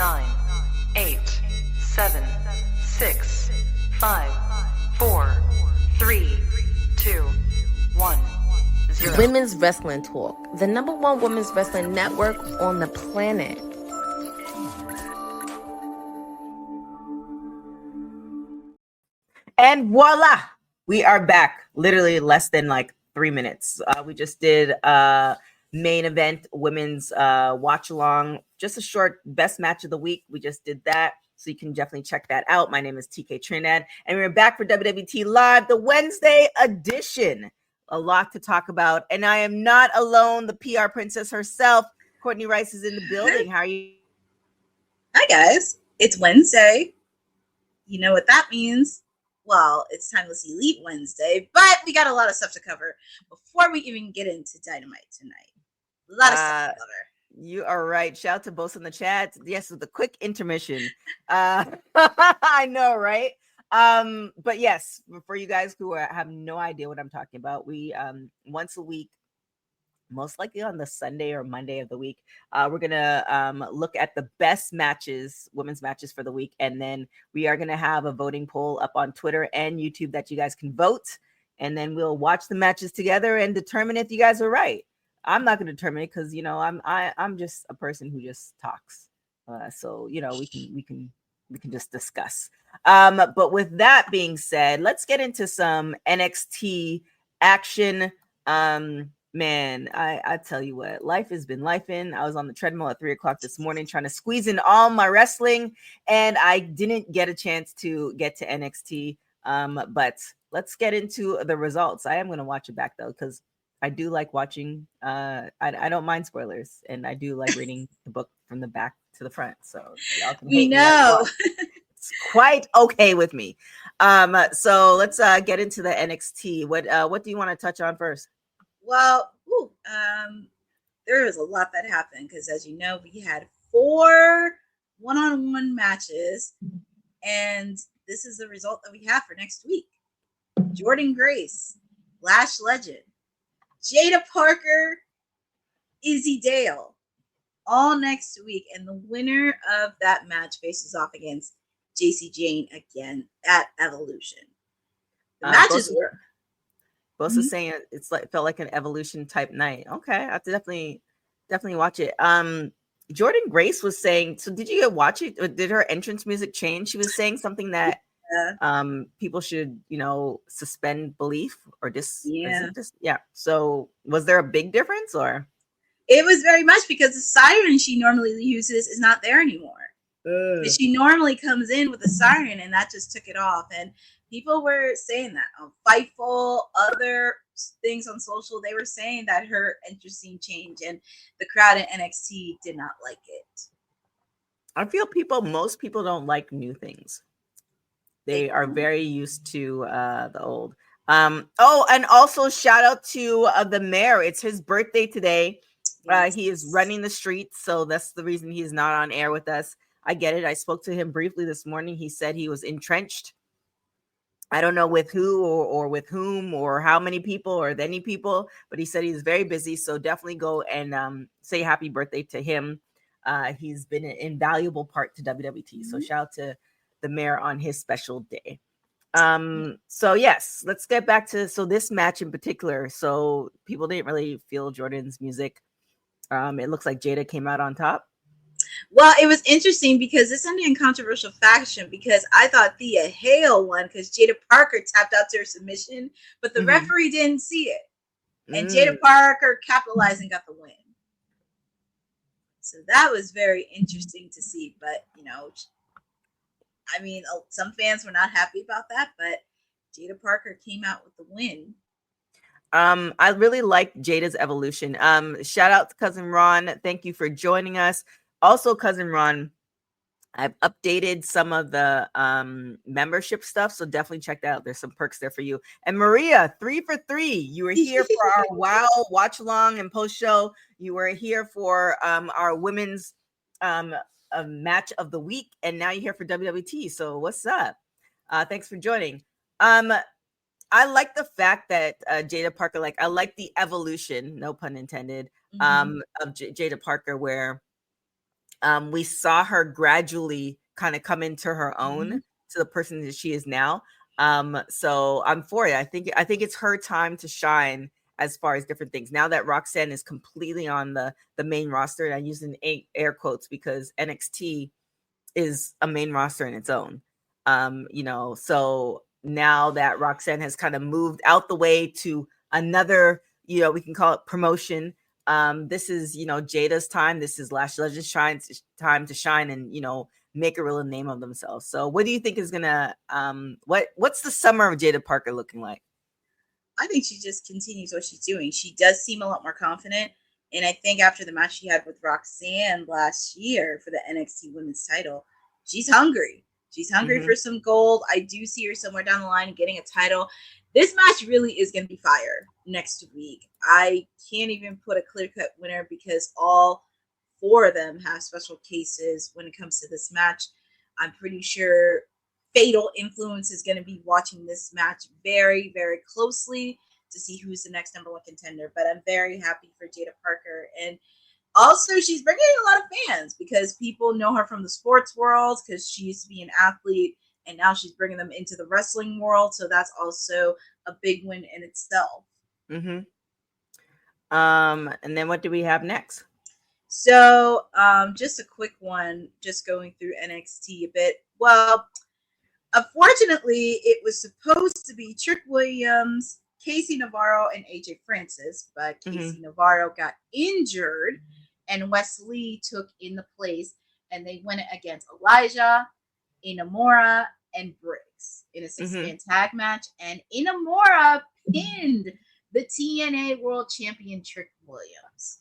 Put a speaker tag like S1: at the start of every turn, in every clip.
S1: 9, 8, 7, 6, 5, 4, 3, 2, 1, 0.
S2: Women's Wrestling Talk, the #1 women's wrestling network on the planet.
S3: And voila, we are back. Literally less than like 3 minutes. We just did main event women's watch along, just a short best match of the week. We just did that, so you can definitely check that out. My name is TK Trinidad, and we're back for WWT Live, the Wednesday edition. A lot to talk about, and I am not alone. The PR princess herself, Courtney Rice, is in the building. How are you?
S4: Hi guys, it's Wednesday. You know what that means? Well, it's Timeless Elite Wednesday, but we got a lot of stuff to cover before we even get into Dynamite tonight. A lot of stuff to cover.
S3: You are right. Shout out to both in the chat. Yes, with a quick intermission. I know, right? But yes, for you guys who have no idea what I'm talking about, we once a week, most likely on the Sunday or Monday of the week, we're gonna look at the best matches, women's matches for the week, and then we are gonna have a voting poll up on Twitter and YouTube that you guys can vote, and then we'll watch the matches together and determine if you guys are right. I'm not gonna determine it because I'm just a person who just talks, so we can just discuss. But with that being said, let's get into some NXT action. Man, I tell you what, life has been lifing. I was on the treadmill at 3:00 this morning trying to squeeze in all my wrestling, and I didn't get a chance to get to NXT. But let's get into the results. I am going to watch it back though, because I do like watching. I don't mind spoilers, and I do like reading the book from the back to the front. So y'all can hate me as well. It's quite okay with me. So let's get into the NXT. What do you want to touch on first?
S4: Well, there was a lot that happened because, as you know, we had 4 one-on-one matches, and this is the result that we have for next week. Jordynne Grace, Lash Legend, Jada Parker, Izzy Dale, all next week, and the winner of that match faces off against JC Jane again at Evolution. The matches were...
S3: Both is saying it felt like an Evolution type night. Okay, I have to definitely watch it. Jordynne Grace was saying, so did you watch it? Or did her entrance music change? She was saying something that people should, suspend belief or yeah. So was there a big difference, or?
S4: It was very much, because the siren she normally uses is not there anymore. She normally comes in with a siren, and that just took it off. And people were saying that on Fightful, other things on social, they were saying that her entrance changed, and the crowd in NXT did not like it.
S3: I feel most people don't like new things. They are very used to the old. And also shout out to the mayor. It's his birthday today. He is running the streets, so that's the reason he's not on air with us. I get it. I spoke to him briefly this morning. He said he was entrenched. I don't know with who or with whom or how many people or any people, but he said he's very busy. So definitely go and say happy birthday to him. He's been an invaluable part to WWT. So shout out to the mayor on his special day. So yes, let's get back to this match in particular. So people didn't really feel Jordynne's music. It looks like Jada came out on top.
S4: Well, it was interesting because it's only in controversial fashion, because I thought Thea Hale won because Jada Parker tapped out to her submission, but the referee didn't see it. And Jada Parker capitalized and got the win. So that was very interesting to see. But, some fans were not happy about that, but Jada Parker came out with the win.
S3: I really like Jada's evolution. Shout out to Cousin Ron. Thank you for joining us. Also, Cousin Ron, I've updated some of the membership stuff, so definitely check that out. There's some perks there for you. And Maria, 3 for 3. You were here for our WOW watch along and post show. You were here for our women's match of the week, and now you're here for WWT. So what's up? Thanks for joining. I like the fact that Jada Parker, I like the evolution, no pun intended, of Jada Parker, where we saw her gradually kind of come into her own to the person that she is now. So I'm for it. I think it's her time to shine as far as different things. Now that Roxanne is completely on the main roster, and I use in air quotes because NXT is a main roster in its own. So now that Roxanne has kind of moved out the way to another, we can call it promotion. This is, Jada's time. This is Lash Legend's time to shine and, make a real name of themselves. So what do you think is gonna, what's the summer of Jada Parker looking like?
S4: I think she just continues what she's doing. She does seem a lot more confident. And I think after the match she had with Roxanne last year for the NXT Women's title, she's hungry. She's hungry for some gold. I do see her somewhere down the line getting a title. This match really is going to be fire next week. I can't even put a clear-cut winner because all 4 of them have special cases when it comes to this match. I'm pretty sure Fatal Influence is going to be watching this match very, very closely to see who's the next number 1 contender. But I'm very happy for Jada Parker. And also, she's bringing in a lot of fans because people know her from the sports world because she used to be an athlete, and now she's bringing them into the wrestling world. So that's also a big win in itself.
S3: And then what do we have next?
S4: So just a quick one, just going through NXT a bit. Well, unfortunately, it was supposed to be Trick Williams, Casey Navarro, and AJ Francis, but Casey Navarro got injured, and Wesley took in the place, and they went against Elijah, Inamura, and Briggs in a 6-man tag match, and Inamura pinned the TNA World Champion Trick Williams.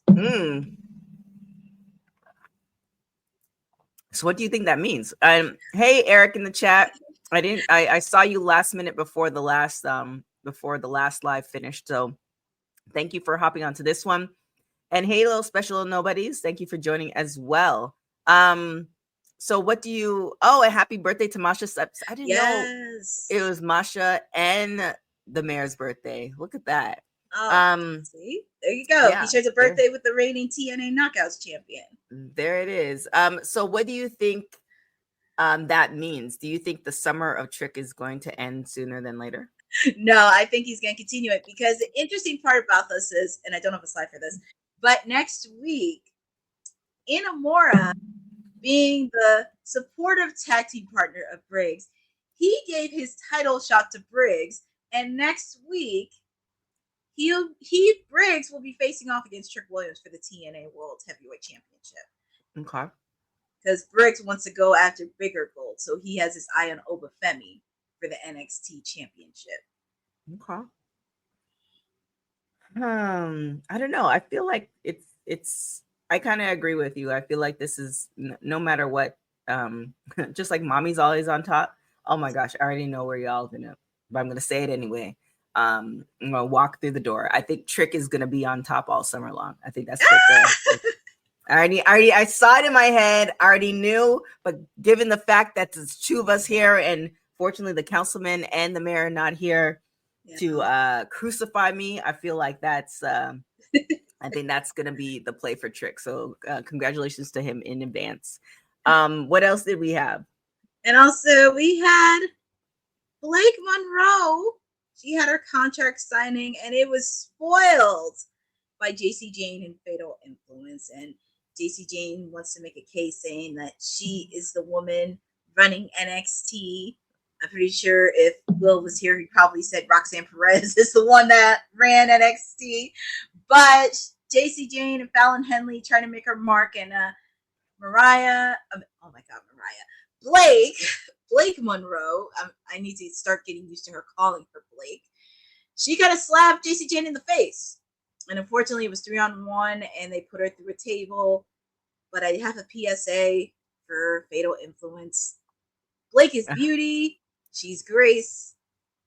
S3: So what do you think that means? Hey, Eric in the chat. I saw you last minute before the last live finished. So thank you for hopping onto this one. And hey, little special nobodies, thank you for joining as well. So what do you, and happy birthday to Masha Steps. I didn't know it was Masha and the mayor's birthday. Look at that.
S4: See, there you go. He shares a birthday with the reigning TNA Knockouts champion.
S3: There it is. So what do you think that means? Do you think the summer of Trick is going to end sooner than later?
S4: No, I think he's going to continue it because the interesting part about this is, and I don't have a slide for this, but next week, Inamura, being the supportive tag team partner of Briggs, he gave his title shot to Briggs, and next week, Briggs will be facing off against Trick Williams for the TNA World Heavyweight Championship.
S3: Okay.
S4: Because Briggs wants to go after bigger gold, so he has his eye on Obafemi for the NXT Championship.
S3: Okay. I don't know. I feel like it's. I kind of agree with you. I feel like this is no matter what. Just like mommy's always on top. Oh my gosh, I already know where y'all gonna. But I'm gonna say it anyway. I'm gonna walk through the door. I think Trick is gonna be on top all summer long. I think that's what I saw it in my head. I already knew, but given the fact that there's 2 of us here, and fortunately the councilman and the mayor are not here to crucify me, I feel like that's I think that's gonna be the play for Trick. So congratulations to him in advance. What else did we have?
S4: And also we had Blake Monroe. She had her contract signing, and it was spoiled by JC Jane and Fatal Influence. And JC Jane wants to make a case saying that she is the woman running NXT. I'm pretty sure if Will was here, he probably said Roxanne Perez is the one that ran NXT. But JC Jane and Fallon Henley trying to make her mark, and Blake Monroe, I need to start getting used to her calling her Blake. She got to slap JC Jane in the face. And unfortunately, it was 3-on-1, and they put her through a table. But I have a PSA for Fatal Influence. Blake is beauty. She's grace.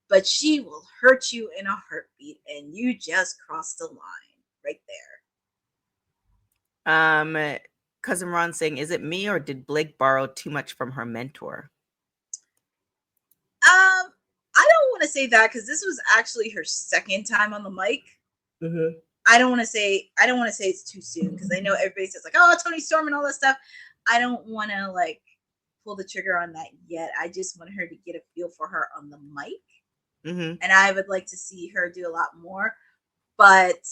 S4: But she will hurt you in a heartbeat, and you just crossed the line right there.
S3: Cousin Ron saying, is it me or did Blake borrow too much from her mentor?
S4: I don't want to say that because this was actually her second time on the mic. I don't want to say it's too soon because I know everybody says like, oh, Tony Storm and all that stuff. I don't want to like pull the trigger on that yet. I just want her to get a feel for her on the mic. And I would like to see her do a lot more. But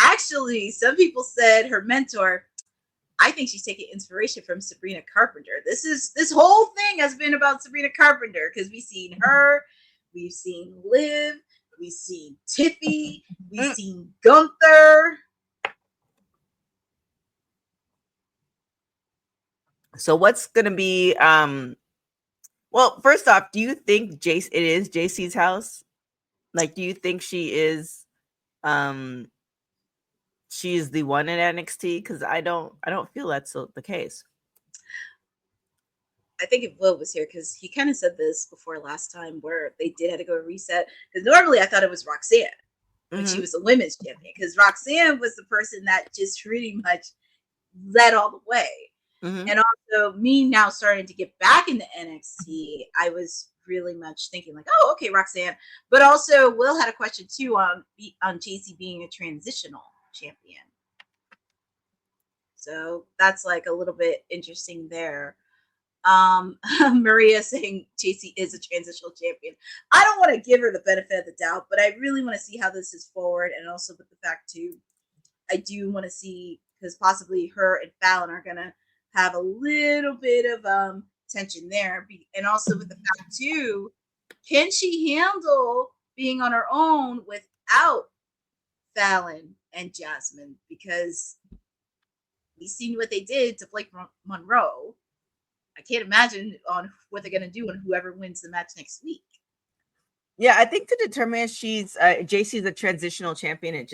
S4: actually, some people said her mentor, I think she's taking inspiration from Sabrina Carpenter. This whole thing has been about Sabrina Carpenter because we've seen her, we've seen Liv, we've seen Tiffy, we've seen Gunther.
S3: So what's gonna be well, first off, do you think it is JC's house? Like, do you think she is the one in NXT? Because I don't feel that's the case.
S4: I think if Will was here, because he kind of said this before last time where they did have to go reset. Because normally I thought it was Roxanne when she was the women's champion, because Roxanne was the person that just pretty much led all the way. And also me now starting to get back into NXT, I was really much thinking like, oh, okay, Roxanne. But also Will had a question too on JC being a transitional champion. So that's like a little bit interesting there. Maria saying JC is a transitional champion. I don't want to give her the benefit of the doubt, but I really want to see how this is forward. And also with the fact too, I do want to see, because possibly her and Fallon are going to have a little bit of tension there. And also with the fact too, can she handle being on her own without Fallon and Jasmine? Because we've seen what they did to Blake Monroe. I can't imagine on what they're going to do and whoever wins the match next week.
S3: Yeah, I think to determine if she's JC's a transitional champion,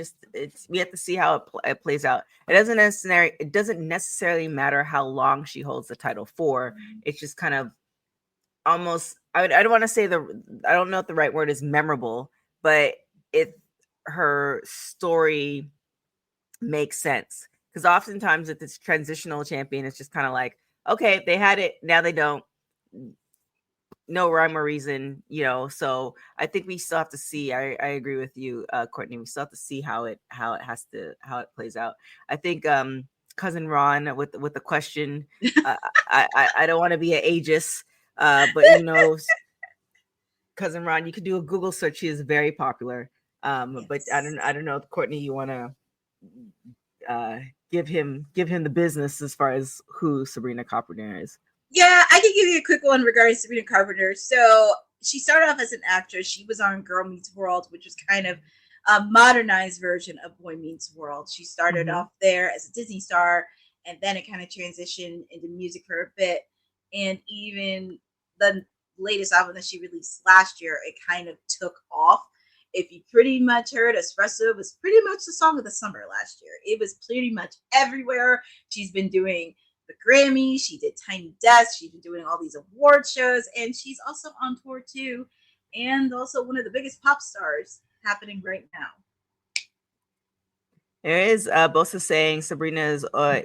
S3: we have to see how it plays out. It doesn't necessarily matter how long she holds the title for. It's just kind of almost, I don't want to say I don't know if the right word is memorable, but if her story makes sense. Because oftentimes with this transitional champion, it's just kind of like, okay, they had it, now they don't. No rhyme or reason, so I think we still have to see. I agree with you, Courtney. We still have to see how it plays out. I think cousin Ron with the question, I don't want to be an ageist, but cousin Ron, you could do a Google search. She is very popular. Yes. But I don't know if Courtney, you want to give him the business as far as who Sabrina Carpenter is.
S4: Yeah, I can give you a quick one regarding Sabrina Carpenter. So she started off as an actress. She was on Girl Meets World, which was kind of a modernized version of Boy Meets World. She started off there as a Disney star, and then it kind of transitioned into music for a bit. And even the latest album that she released last year, it kind of took off. If you pretty much heard, Espresso was pretty much the song of the summer last year. It was pretty much everywhere. She's been doing the Grammy, she did Tiny Desk, she's been doing all these award shows, and she's also on tour too, and also one of the biggest pop stars happening right now.
S3: There is Bosa saying Sabrina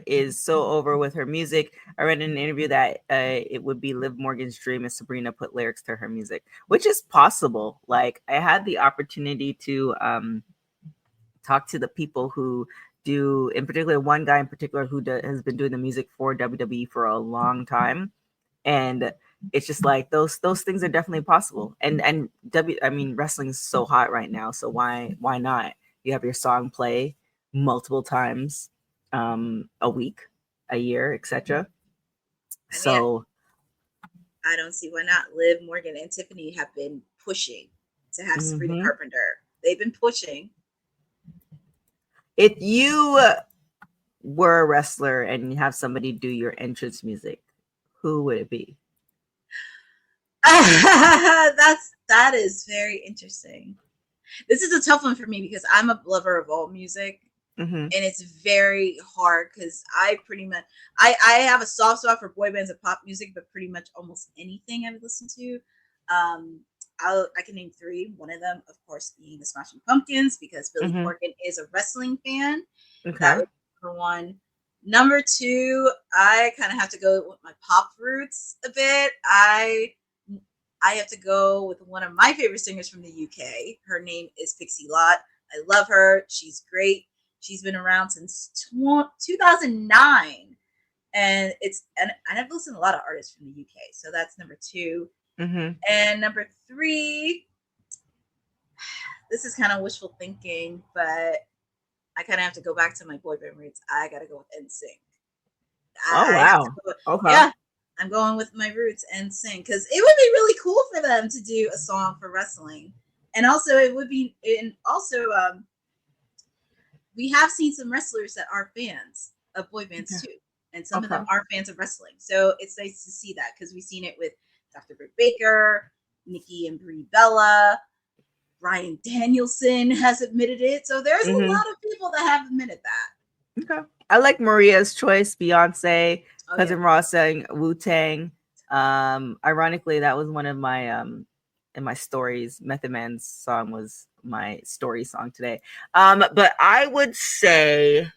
S3: is so over with her music. I read in an interview that it would be Liv Morgan's dream if Sabrina put lyrics to her music, which is possible. Like, I had the opportunity to talk to the people who do, in particular, one guy in particular who has been doing the music for WWE for a long time, and it's just like those things are definitely possible. And wrestling is so hot right now, so why not? You have your song play multiple times a week, a year, etc. So
S4: I don't see why not. Liv Morgan and Tiffany have been pushing to have Sabrina Carpenter. They've been pushing.
S3: If you were a wrestler and you have somebody do your entrance music, who would it be?
S4: That is very interesting. This is a tough one for me because I'm a lover of all music, and it's very hard because I pretty much I have a soft spot for boy bands and pop music, but pretty much almost anything I've listened to. I can name three. One of them, of course, being the Smashing Pumpkins, because Billy Morgan is a wrestling fan.
S3: Okay.
S4: That would be number one. Number two, I kind of have to go with my pop roots a bit. I have to go with one of my favorite singers from the UK. Her name is Pixie Lott. I love her. She's great. She's been around since 2009. and I've listened to a lot of artists from the UK, so that's number 2.
S3: Mm-hmm.
S4: And number 3, this is kind of wishful thinking, but I kind of have to go back to my boy band roots. I gotta go with NSYNC.
S3: Oh wow. Okay.
S4: Yeah, I'm going with my roots, NSYNC, because it would be really cool for them to do a song for wrestling, and also it would be, and also we have seen some wrestlers that are fans of boy bands too, and some of them are fans of wrestling. So it's nice to see that, because we've seen it with Dr. Britt Baker, Nikki and Brie Bella. Bryan Danielson has admitted it. So there's a lot of people that have admitted that.
S3: Okay. I like Maria's choice, Beyonce, Cousin Ross saying Wu-Tang. Ironically, that was one of my in my stories. Method Man's song was my story song today. But I would say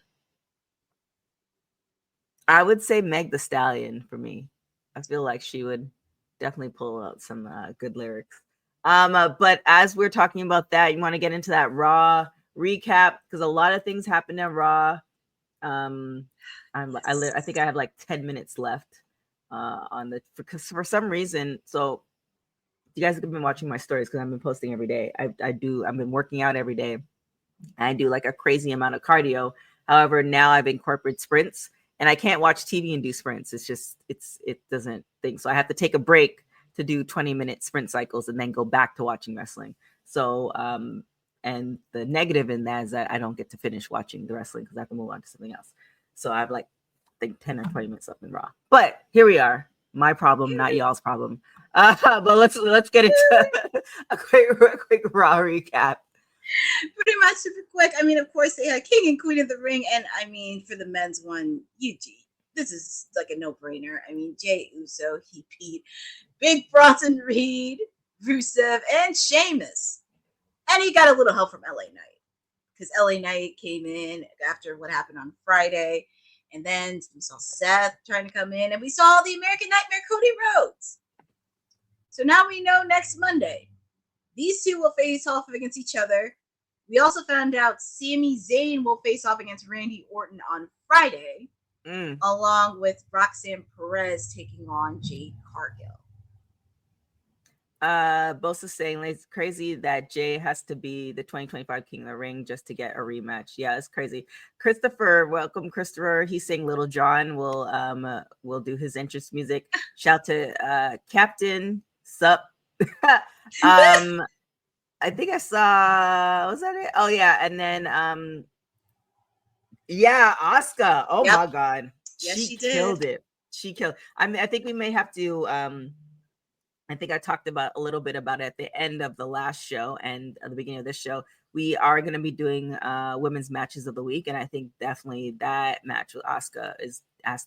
S3: Meg The Stallion for me. I feel like she would definitely pull out some good lyrics. But as we're talking about that, you want to get into that Raw recap, because a lot of things happened at Raw. I think I have like 10 minutes left on the, because for some reason, so you guys have been watching my stories because I've been posting every day. I've been working out every day. I do like a crazy amount of cardio. However, now I've incorporated sprints, and I can't watch TV and do sprints. It's just, it doesn't think. So I have to take a break to do 20-minute sprint cycles and then go back to watching wrestling. So, and the negative in that is that I don't get to finish watching the wrestling because I have to move on to something else. So I have like, I think 10 or 20 minutes left in Raw. But here we are. My problem, not y'all's problem. But let's get into a quick Raw recap.
S4: Pretty much super quick. I mean, of course, they had King and Queen of the Ring, and I mean, for the men's one, this is like a no-brainer. I mean, Jey Uso, he beat Big Bronson Reed, Rusev, and Sheamus. And he got a little help from LA Knight, because LA Knight came in after what happened on Friday. And then we saw Seth trying to come in, and we saw the American Nightmare, Cody Rhodes. So now we know next Monday, these two will face off against each other. We also found out Sami Zayn will face off against Randy Orton on Friday, along with Roxanne Perez taking on Jade Cargill.
S3: Bosa saying it's crazy that Jay has to be the 2025 King of the Ring just to get a rematch. Yeah, it's crazy. Christopher, welcome, Christopher. He's saying Little John will do his interest music. Shout to Captain Sup. I think I saw, was that it? Oh yeah, and then yeah, Asuka. Oh my god.
S4: Yes, she
S3: killed
S4: did.
S3: it. She killed. I mean, I think we may have to I think I talked about a little bit about it at the end of the last show and at the beginning of this show. We are going to be doing women's matches of the week, and I think definitely that match with Asuka has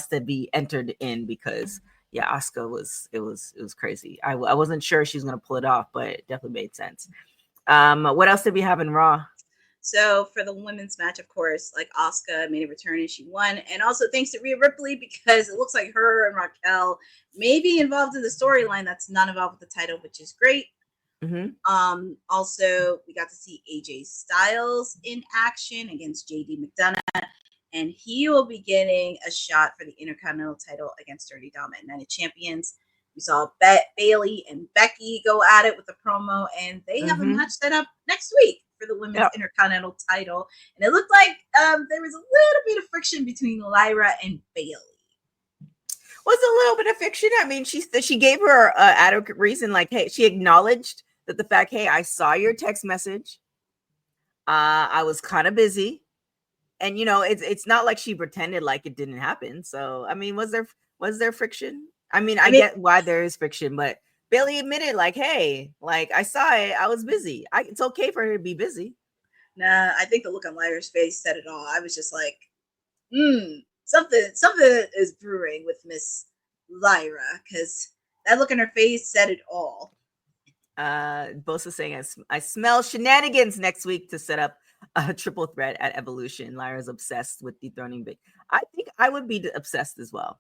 S3: to be entered in, because yeah, Asuka was crazy. I wasn't sure she was going to pull it off, but it definitely made sense. What else did we have in Raw?
S4: So for the women's match, of course, like Asuka made a return and she won. And also thanks to Rhea Ripley, because it looks like her and Raquel may be involved in the storyline that's not involved with the title, which is great.
S3: Mm-hmm.
S4: Also, we got to see AJ Styles in action against JD McDonough, and he will be getting a shot for the Intercontinental title against Dirty Dom at Night of Champions. We saw Bayley and Becky go at it with the promo, and they have a match set up next week for the women's Intercontinental title. And it looked like there was a little bit of friction between Lyra and Bayley.
S3: Was a little bit of fiction. I mean, she gave her adequate reason. Like, hey, she acknowledged that the fact, hey, I saw your text message. I was kind of busy, and you know, it's not like she pretended like it didn't happen. So, I mean, was there friction? I mean, I get why there is friction, but Bayley admitted, like, hey, like I saw it, I was busy. It's okay for her to be busy.
S4: Nah, I think the look on Lyra's face said it all. I was just like, something is brewing with Miss Lyra, because that look on her face said it all.
S3: Bosa saying I smell shenanigans next week to set up a triple threat at Evolution. Lyra's obsessed with dethroning Big. I think I would be obsessed as well,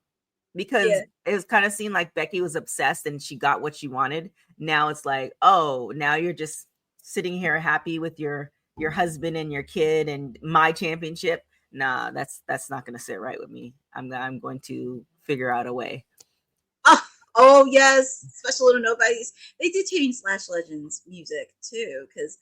S3: because it was kind of seemed like Becky was obsessed and she got what she wanted. Now it's like, oh, now you're just sitting here happy with your husband and your kid and my championship. nah, that's not gonna sit right with me. I'm going to figure out a way.
S4: Oh yes, special little nobodies. They did change Slash Legends music too, because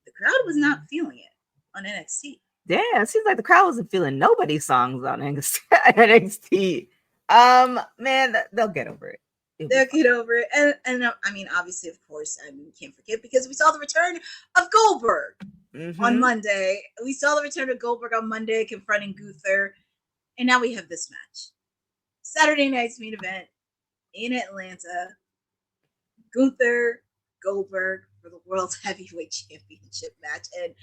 S4: the crowd was not feeling it on NXT.
S3: Damn, it seems like the crowd wasn't feeling nobody's songs on NXT. Man, they'll get over it.
S4: They'll get over it, and I mean, obviously, of course, I mean, we can't forget because we saw the return of Goldberg on Monday. We saw the return of Goldberg on Monday, confronting Gunther, and now we have this match, Saturday night's main event in Atlanta. Gunther Goldberg for the World Heavyweight Championship match, and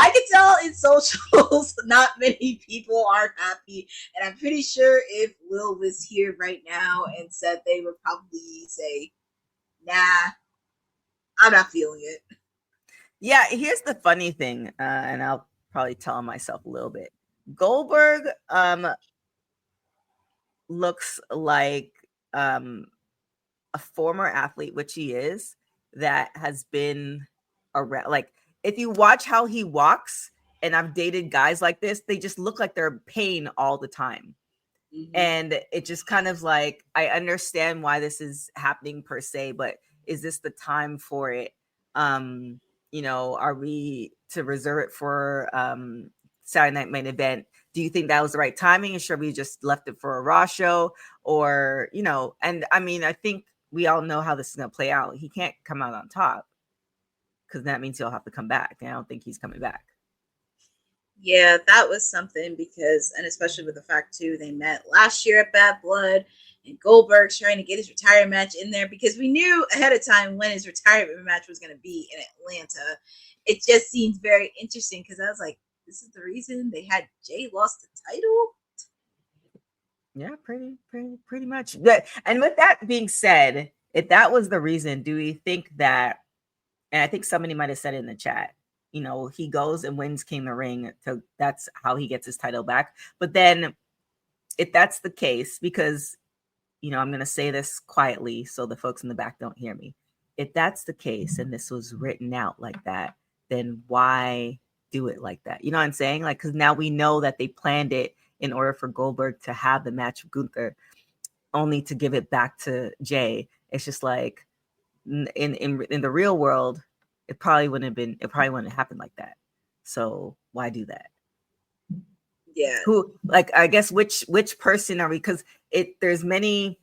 S4: I can tell in socials not many people are happy, and I'm pretty sure if Will was here right now and said, they would probably say, nah, I'm not feeling it.
S3: Yeah, here's the funny thing, and I'll probably tell myself a little bit. Goldberg looks like a former athlete, which he is, that has been around. Like, if you watch how he walks, and I've dated guys like this, they just look like they're in pain all the time. And it just kind of like, I understand why this is happening per se, but is this the time for it? You know, are we to reserve it for Saturday Night Main Event? Do you think that was the right timing? Or should we just left it for a Raw show? Or, you know, and I mean, I think we all know how this is going to play out. He can't come out on top, because that means he'll have to come back. And I don't think he's coming back.
S4: Yeah, that was something because, and especially with the fact too, they met last year at Bad Blood, and Goldberg's trying to get his retirement match in there because we knew ahead of time when his retirement match was going to be in Atlanta. It just seems very interesting because I was like, this is the reason they had Jay lost the title.
S3: Yeah, pretty much. And with that being said, if that was the reason, do we think that? And I think somebody might have said it in the chat, you know, he goes and wins King of the Ring. So that's how he gets his title back. But then if that's the case, because, you know, I'm going to say this quietly so the folks in the back don't hear me. If that's the case and this was written out like that, then why do it like that? You know what I'm saying? Like, because now we know that they planned it in order for Goldberg to have the match with Gunther, only to give it back to Jay. It's just like, in the real world, it probably wouldn't have happened like that. So why do that?
S4: Yeah.
S3: Who, like, I guess which person are we? Because there's many,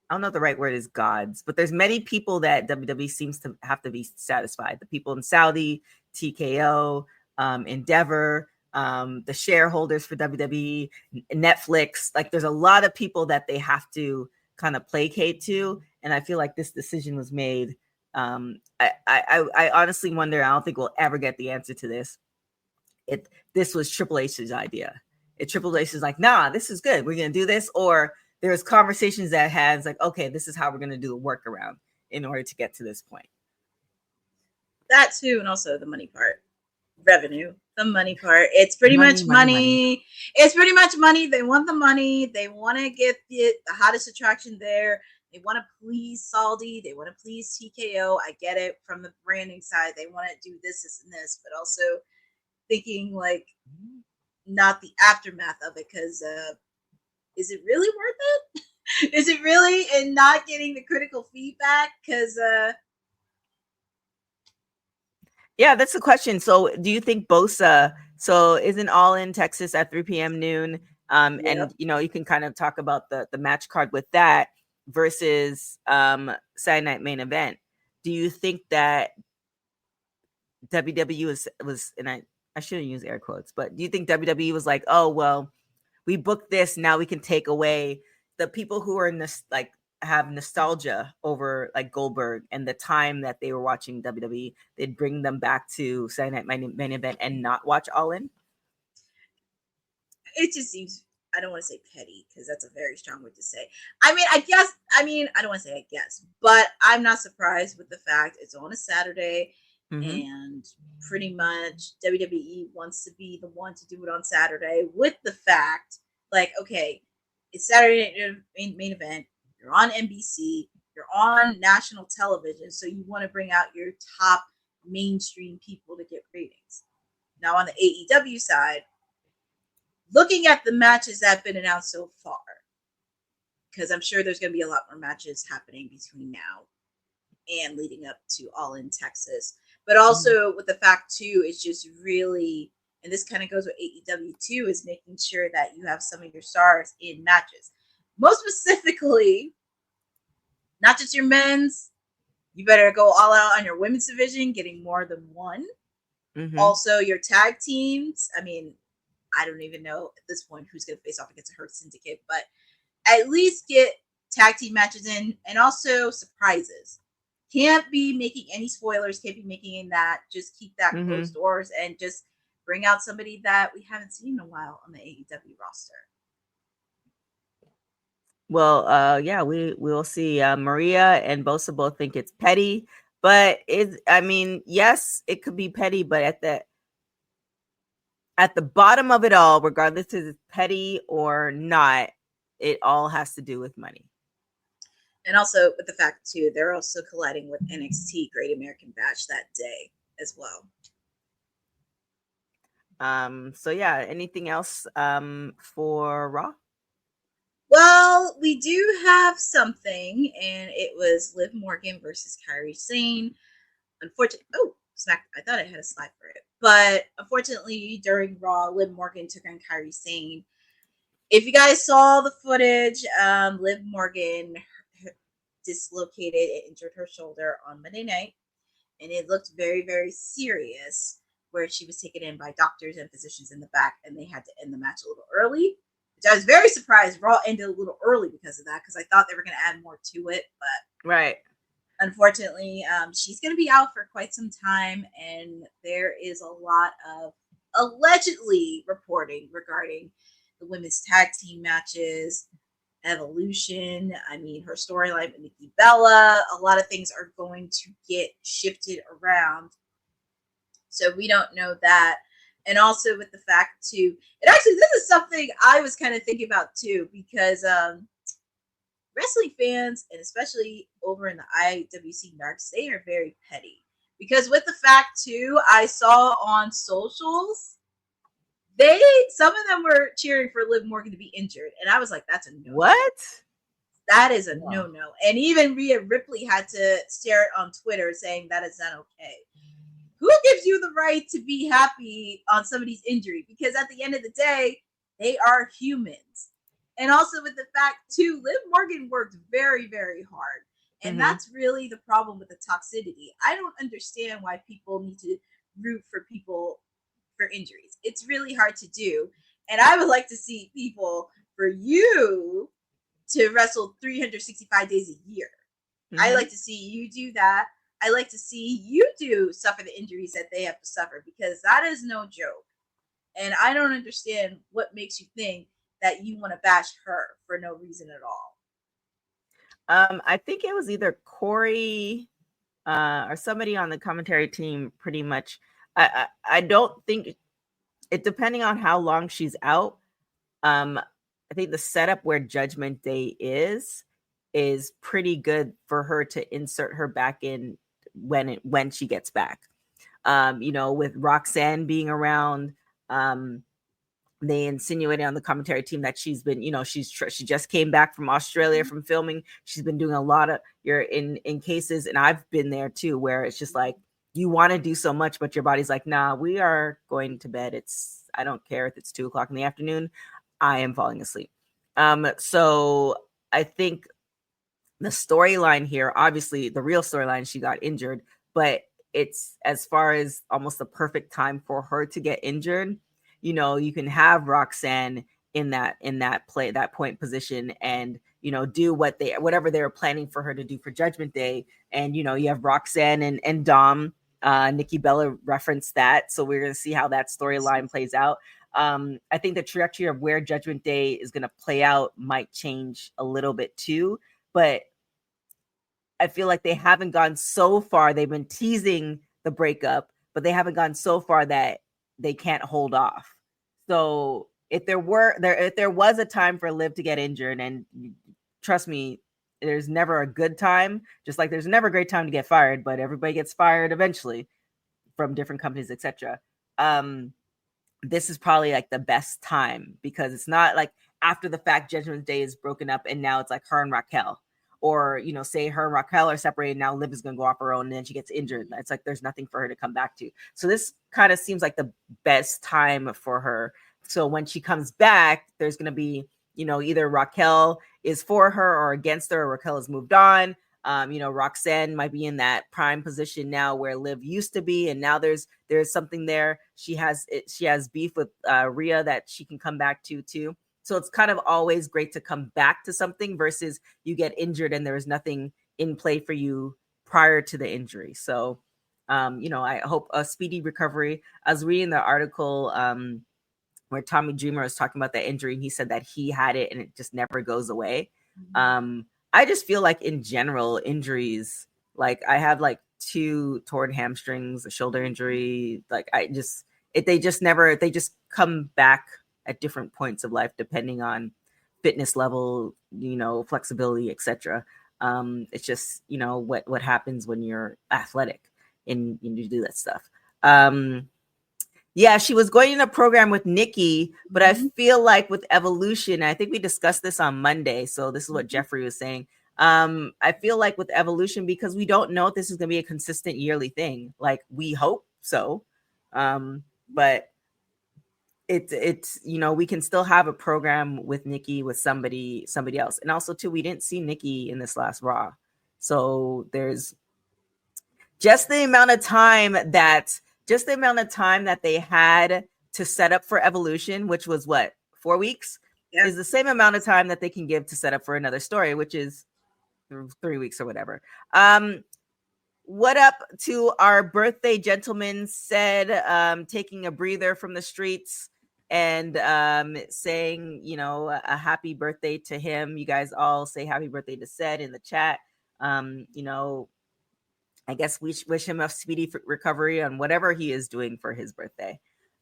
S3: I don't know if the right word is gods, but there's many people that WWE seems to have to be satisfied. The people in Saudi, TKO, Endeavor, the shareholders for WWE, Netflix. Like, there's a lot of people that they have to kind of placate to. And I feel like this decision was made. I honestly wonder, I don't think we'll ever get the answer to this. This was Triple H's idea. Triple H is like, nah, this is good. We're going to do this. Or there's conversations that has like, okay, this is how we're going to do the workaround in order to get to this point. That
S4: too. And also the money part. Revenue, the money part. It's pretty much money. It's pretty much money. They want the money. They want to get the hottest attraction there. They want to please Saudi. They want to please TKO. I get it from the branding side. They want to do this, and this, but also thinking like not the aftermath of it. Because is it really worth it? Is it really, and not getting the critical feedback? Because
S3: yeah, that's the question. So do you think Bosa, so isn't All In Texas at 3 p.m. noon? And, you know, you can kind of talk about the match card with that versus Saturday Night Main Event. Do you think that WWE was, and I shouldn't use air quotes, but do you think WWE was like, oh, well, we booked this, now we can take away the people who are in this, like, have nostalgia over like Goldberg and the time that they were watching WWE, they'd bring them back to Saturday Night Main Event and not watch All In?
S4: It just seems, I don't want to say petty because that's a very strong word to say. I don't want to say I guess, but I'm not surprised with the fact it's on a Saturday and pretty much WWE wants to be the one to do it on Saturday with the fact like, okay, it's Saturday Night Main Event. You're on NBC, you're on national television, so you want to bring out your top mainstream people to get ratings. Now on the AEW side, looking at the matches that have been announced so far, because I'm sure there's going to be a lot more matches happening between now and leading up to All in Texas. But also with the fact too, it's just really, and this kind of goes with AEW too, is making sure that you have some of your stars in matches. Most specifically, not just your men's, you better go all out on your women's division, getting more than one. Also, your tag teams. I mean, I don't even know at this point who's going to face off against a Hurt Syndicate, but at least get tag team matches in, and also surprises. Can't be making any spoilers, can't be making that. Just keep that closed doors and just bring out somebody that we haven't seen in a while on the AEW roster.
S3: Well, yeah, we'll see. Maria and Bosa both think it's petty, but I mean, yes, it could be petty, but at the bottom of it all, regardless if it's petty or not, it all has to do with money.
S4: And also with the fact too, they're also colliding with NXT Great American Bash that day as well.
S3: So yeah, anything else for Raw?
S4: Well, we do have something, and it was Liv Morgan versus Kairi Sane. Unfortunately, I thought I had a slide for it, but unfortunately, during Raw, Liv Morgan took on Kairi Sane. If you guys saw the footage, Liv Morgan dislocated and injured her shoulder on Monday night, and it looked very, very serious, where she was taken in by doctors and physicians in the back, and they had to end the match a little early. Which I was very surprised Raw ended a little early because of that, because I thought they were going to add more to it, but
S3: right.
S4: Unfortunately, she's going to be out for quite some time, and there is a lot of allegedly reporting regarding the women's tag team matches, Evolution. I mean, her storyline with Nikki Bella, a lot of things are going to get shifted around. So we don't know that. And also with the fact too, and actually this is something I was kind of thinking about too, because wrestling fans, and especially over in the IWC Narcs, they are very petty. Because with the fact too, I saw on socials, some of them were cheering for Liv Morgan to be injured, and I was like, that's a no.
S3: What?
S4: That is a no-no. And even Rhea Ripley had to share it on Twitter saying that is not okay. Who gives you the right to be happy on somebody's injury? Because at the end of the day, they are humans. And also with the fact, too, Liv Morgan worked very, very hard. And that's really the problem with the toxicity. I don't understand why people need to root for people for injuries. It's really hard to do. And I would like to see people, for you to wrestle 365 days a year. I like to see you do that. I like to see you suffer the injuries that they have to suffer, because that is no joke. And I don't understand what makes you think that you want to bash her for no reason at all.
S3: I think it was either Corey or somebody on the commentary team, pretty much. I don't think it, depending on how long she's out. I think the setup where Judgment Day is pretty good for her to insert her back in when she gets back. With Roxanne being around, they insinuated on the commentary team that she's been, she just came back from Australia from filming. She's been doing a lot of in cases, and I've been there too, where it's just like you want to do so much, but your body's like, nah, we are going to bed. I don't care if it's 2:00 in the afternoon. I am falling asleep. So I think the storyline here, obviously the real storyline, she got injured, but it's as far as almost the perfect time for her to get injured. You can have Roxanne in that point position and, do whatever they were planning for her to do for Judgment Day. And, you have Roxanne and Dom, Nikki Bella referenced that. So we're going to see how that storyline plays out. I think the trajectory of where Judgment Day is going to play out might change a little bit too, but I feel like they haven't gone so far. They've been teasing the breakup, but they haven't gone so far that they can't hold off. So if there was a time for Liv to get injured, and trust me, there's never a good time, just like there's never a great time to get fired, but everybody gets fired eventually from different companies, etc. this is probably like the best time, because it's not like after the fact Judgment Day is broken up and now it's like her and Raquel, or say her and Raquel are separated, now Liv is going to go off her own and then she gets injured. It's like there's nothing for her to come back to. So this kind of seems like the best time for her. So when she comes back, there's going to be either Raquel is for her or against her, or Raquel has moved on. Roxanne might be in that prime position now where Liv used to be, and now there's something there. She has beef with Rhea that she can come back to too. So it's kind of always great to come back to something versus you get injured and there is nothing in play for you prior to the injury. So, I hope a speedy recovery. I was reading the article where Tommy Dreamer was talking about that injury, and he said that he had it and it just never goes away. I just feel like in general injuries, like I have like 2 torn hamstrings, a shoulder injury. Like they just come back at different points of life, depending on fitness level, flexibility, etc. It's just, what happens when you're athletic and you do that stuff. Yeah, she was going in a program with Nikki, but I feel like with Evolution, I think we discussed this on Monday. So this is what Jeffrey was saying. I feel like with Evolution, because we don't know if this is going to be a consistent yearly thing. Like we hope so, but it's we can still have a program with Nikki with somebody else. And also too, we didn't see Nikki in this last Raw, so there's just the amount of time that they had to set up for Evolution, which was 4 weeks, is the same amount of time that they can give to set up for another story, which is 3 weeks or whatever. What up to our birthday gentleman said, taking a breather from the streets and saying, a happy birthday to him. You guys all say happy birthday to Ced in the chat. I guess we wish him a speedy recovery on whatever he is doing for his birthday.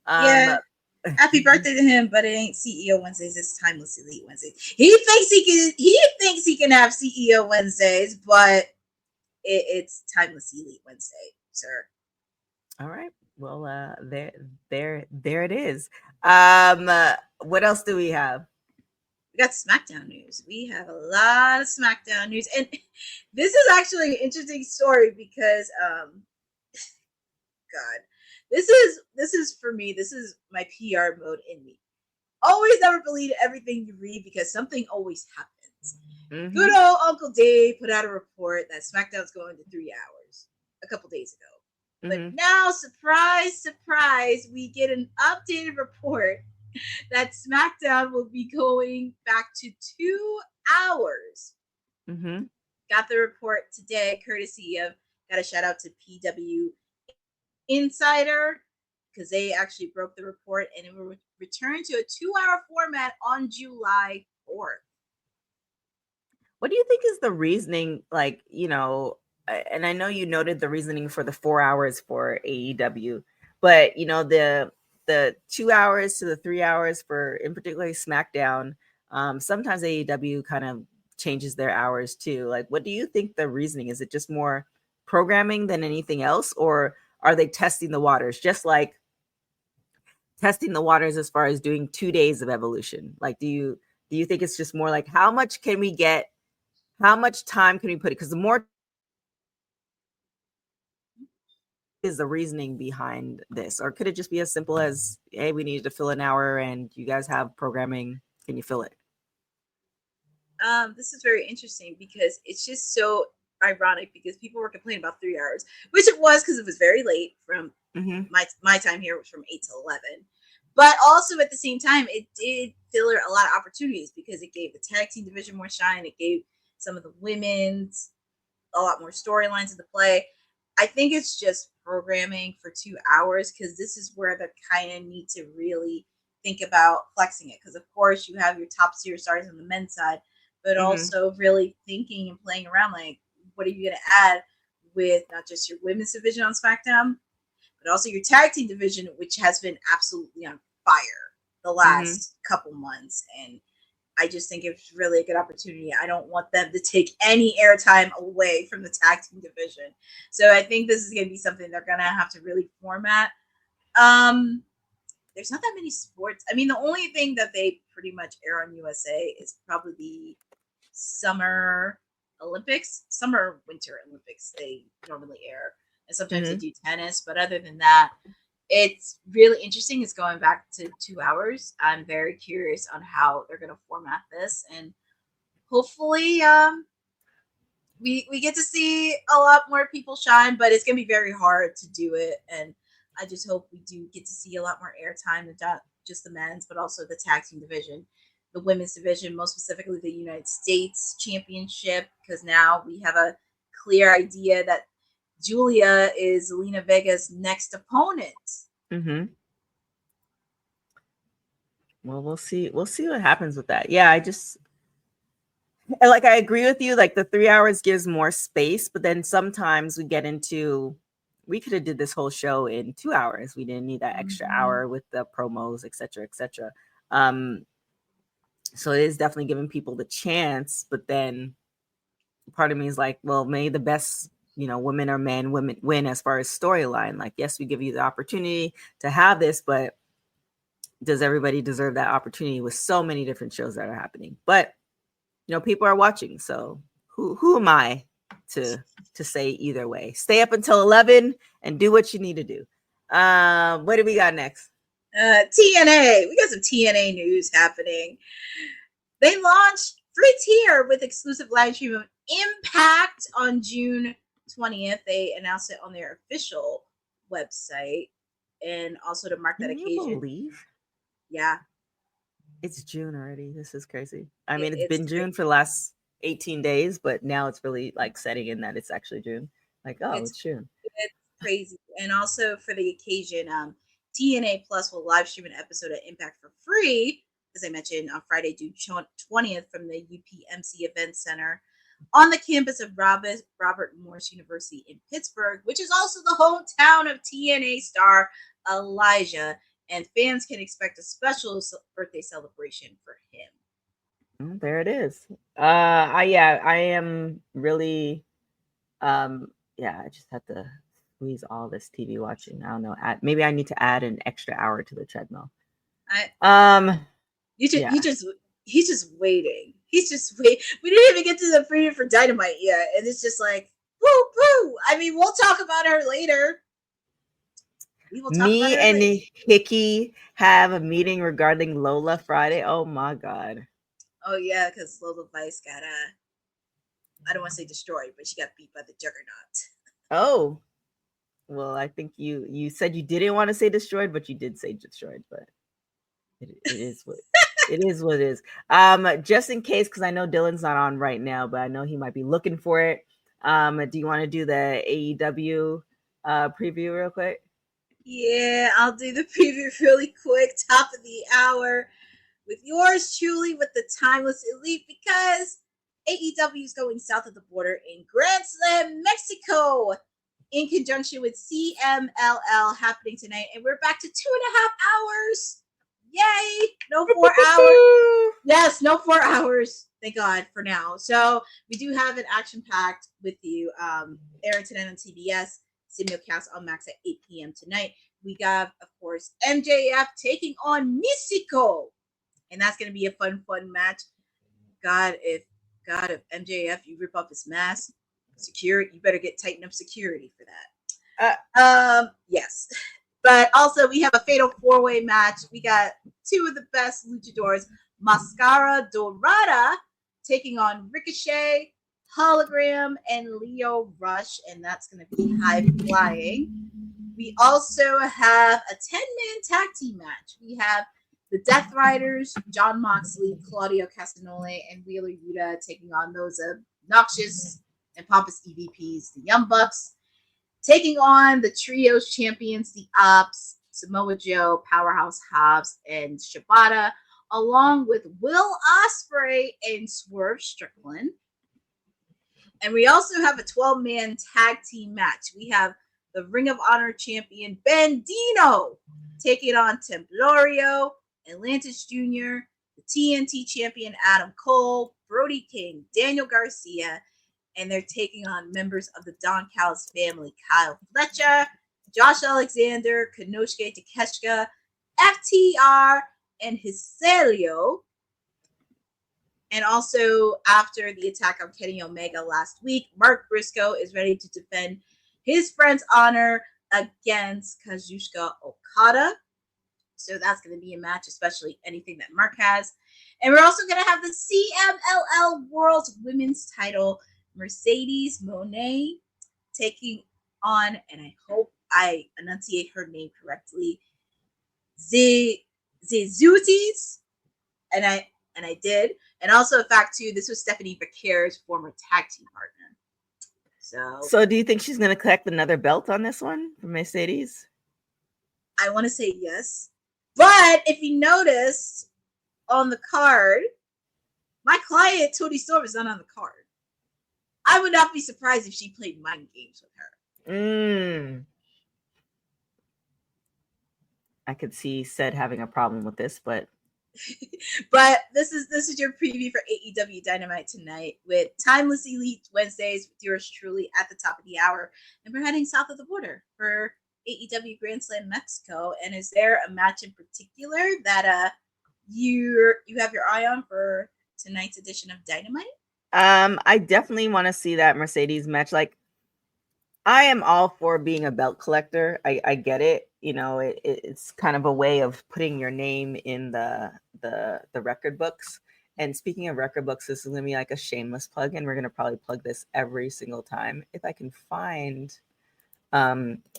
S4: Happy birthday to him, but it ain't CEO Wednesdays. It's Timeless Elite Wednesdays. He thinks he can have CEO Wednesdays, but it's Timeless Elite Wednesday, sir.
S3: All right. Well, there it is. What else do we have?
S4: We got SmackDown news. We have a lot of SmackDown news, and this is actually an interesting story because, God, this is for me. This is my PR mode in me. Always never believe everything you read because something always happens. Mm-hmm. Good old Uncle Dave put out a report that SmackDown's going to 3 hours a couple days ago, but now, surprise, surprise, we get an updated report that SmackDown will be going back to 2 hours. Got the report today, courtesy of, got a shout out to PW Insider, because they actually broke the report, and it will return to a 2-hour format on July 4th.
S3: What do you think is the reasoning? Like, and I know you noted the reasoning for the 4 hours for AEW, but the 2 hours to the 3 hours for, in particular, SmackDown. Sometimes AEW kind of changes their hours too. Like, what do you think the reasoning is? It just more programming than anything else, or are they testing the waters? Just like testing the waters as far as doing 2 days of Evolution. Like, do you think it's just more like how much can we get? How much time can we put it? Because the more is the reasoning behind this, or could it just be as simple as, hey, we needed to fill an hour and you guys have programming, can you fill it?
S4: This is very interesting because it's just so ironic because people were complaining about 3 hours, which it was because it was very late from my time here was from 8 to 11, but also at the same time it did fill a lot of opportunities because it gave the tag team division more shine, it gave some of the women's a lot more storylines in the play. I think it's just programming for 2 hours because this is where they kind of need to really think about flexing it. Because, of course, you have your top tier stars on the men's side, but also really thinking and playing around like, what are you going to add with not just your women's division on SmackDown, but also your tag team division, which has been absolutely on fire the last couple months. And I just think it's really a good opportunity. I don't want them to take any airtime away from the tag team division. So I think this is going to be something they're going to have to really format. there's not that many sports. I mean, the only thing that they pretty much air on USA is probably the Summer Olympics, Summer Winter Olympics. They normally air, and sometimes they do tennis. But other than that, it's really interesting. It's going back to 2 hours. I'm very curious on how they're going to format this, and hopefully, we get to see a lot more people shine. But it's going to be very hard to do it, and I just hope we do get to see a lot more airtime, not just the men's, but also the tag team division, the women's division, most specifically the United States Championship, because now we have a clear idea that Julia is Zelina Vega's next opponent.
S3: Mm-hmm. Well, we'll see. We'll see what happens with that. Yeah, I agree with you. Like the 3 hours gives more space, but then sometimes we get into, we could have did this whole show in 2 hours. We didn't need that extra hour with the promos, et cetera, et cetera. So it is definitely giving people the chance, but then part of me is like, well, may the best, women or men, women win as far as storyline. Like, yes, we give you the opportunity to have this, but does everybody deserve that opportunity with so many different shows that are happening? But people are watching, so who am I to say either way? Stay up until 11 and do what you need to do. What do we got next?
S4: TNA. We got some TNA news happening. They launched free tier with exclusive live stream of Impact on June 20th. They announced it on their official website, and also to mark that occasion.
S3: Believe?
S4: Yeah.
S3: It's June already. This is crazy. I mean, it's been June for the last 18 days, but now it's really like setting in that it's actually June. Like, oh, it's June.
S4: It's crazy. And also for the occasion, TNA Plus will live stream an episode of Impact for free, as I mentioned, on Friday, June 20th from the UPMC Event Center on the campus of Robert Morris University in Pittsburgh, which is also the hometown of TNA star Elijah. And fans can expect a special birthday celebration for him.
S3: There it is. I am really, I just have to squeeze all this TV watching. I don't know. Maybe I need to add an extra hour to the treadmill.
S4: He's just waiting. He's just wait. We didn't even get to the preview for Dynamite yet, and it's just like, woo, woo. I mean, we'll talk about her later.
S3: Me and Hickey have a meeting regarding Lola Friday. Oh my God.
S4: Oh yeah, because Lola Vice got I don't want to say destroyed, but she got beat by the Juggernaut.
S3: Oh. Well, I think you said you didn't want to say destroyed, but you did say destroyed, but it is what it is what it is. Just in case, because I know Dylan's not on right now, but I know he might be looking for it. Do you want to do the AEW preview real quick?
S4: Yeah, I'll do the preview really quick. Top of the hour with yours truly with the Timeless Elite, because AEW is going south of the border in Grand Slam, Mexico, in conjunction with CMLL happening tonight. And we're back to 2.5 hours. Yay! No 4 hours. Yes, no 4 hours. Thank God for now. So we do have an action-packed with you. Airing tonight on TBS. Simulcast on Max at 8 p.m. tonight. We got, of course, MJF taking on Mystico. And that's going to be a fun match. God, if MJF, you rip off his mask, security, you better tighten up security for that. Yes. But also we have a fatal 4-way match. We got two of the best luchadors, Mascara Dorada taking on Ricochet, Hologram, and Leo Rush, and that's going to be high flying. We also have a 10-man tag team match. We have the Death Riders, John Moxley, Claudio Castagnoli, and Wheeler Yuta taking on those obnoxious and pompous EVPs, the Young Bucks, taking on the Trios champions, the Ops, Samoa Joe, Powerhouse Hobbs, and Shibata, along with Will Ospreay and Swerve Strickland. And we also have a 12-man tag team match. We have the Ring of Honor champion Bandino taking on Templorio, Atlantis Jr., the TNT champion Adam Cole, Brody King, Daniel Garcia, and they're taking on members of the Don Callis family, Kyle Fletcher, Josh Alexander, Konosuke Takeshita, FTR and Hiselio. And also, after the attack on Kenny Omega last week, Mark Briscoe is ready to defend his friend's honor against Kazuchika Okada. So that's going to be a match, especially anything that Mark has. And we're also going to have the CMLL World Women's title, Mercedes Moné taking on, and I hope I enunciate her name correctly, Zezutis. And I did. And also, in fact, too, this was Stephanie Vaquer's former tag team partner.
S3: So do you think she's going to collect another belt on this one from Mercedes?
S4: I want to say yes. But if you noticed on the card, my client, Toni Storm, is not on the card. I would not be surprised if she played mind games with her.
S3: I could see Ced having a problem with this, but
S4: but this is your preview for AEW Dynamite tonight with Timeless Elite Wednesdays with yours truly at the top of the hour. And we're heading south of the border for AEW Grand Slam Mexico. And is there a match in particular that you have your eye on for tonight's edition of Dynamite?
S3: I definitely want to see that Mercedes match. Like, I am all for being a belt collector. I get it. You know, it's kind of a way of putting your name in the record books. And speaking of record books, this is going to be like a shameless plug, and we're going to probably plug this every single time. If I can find,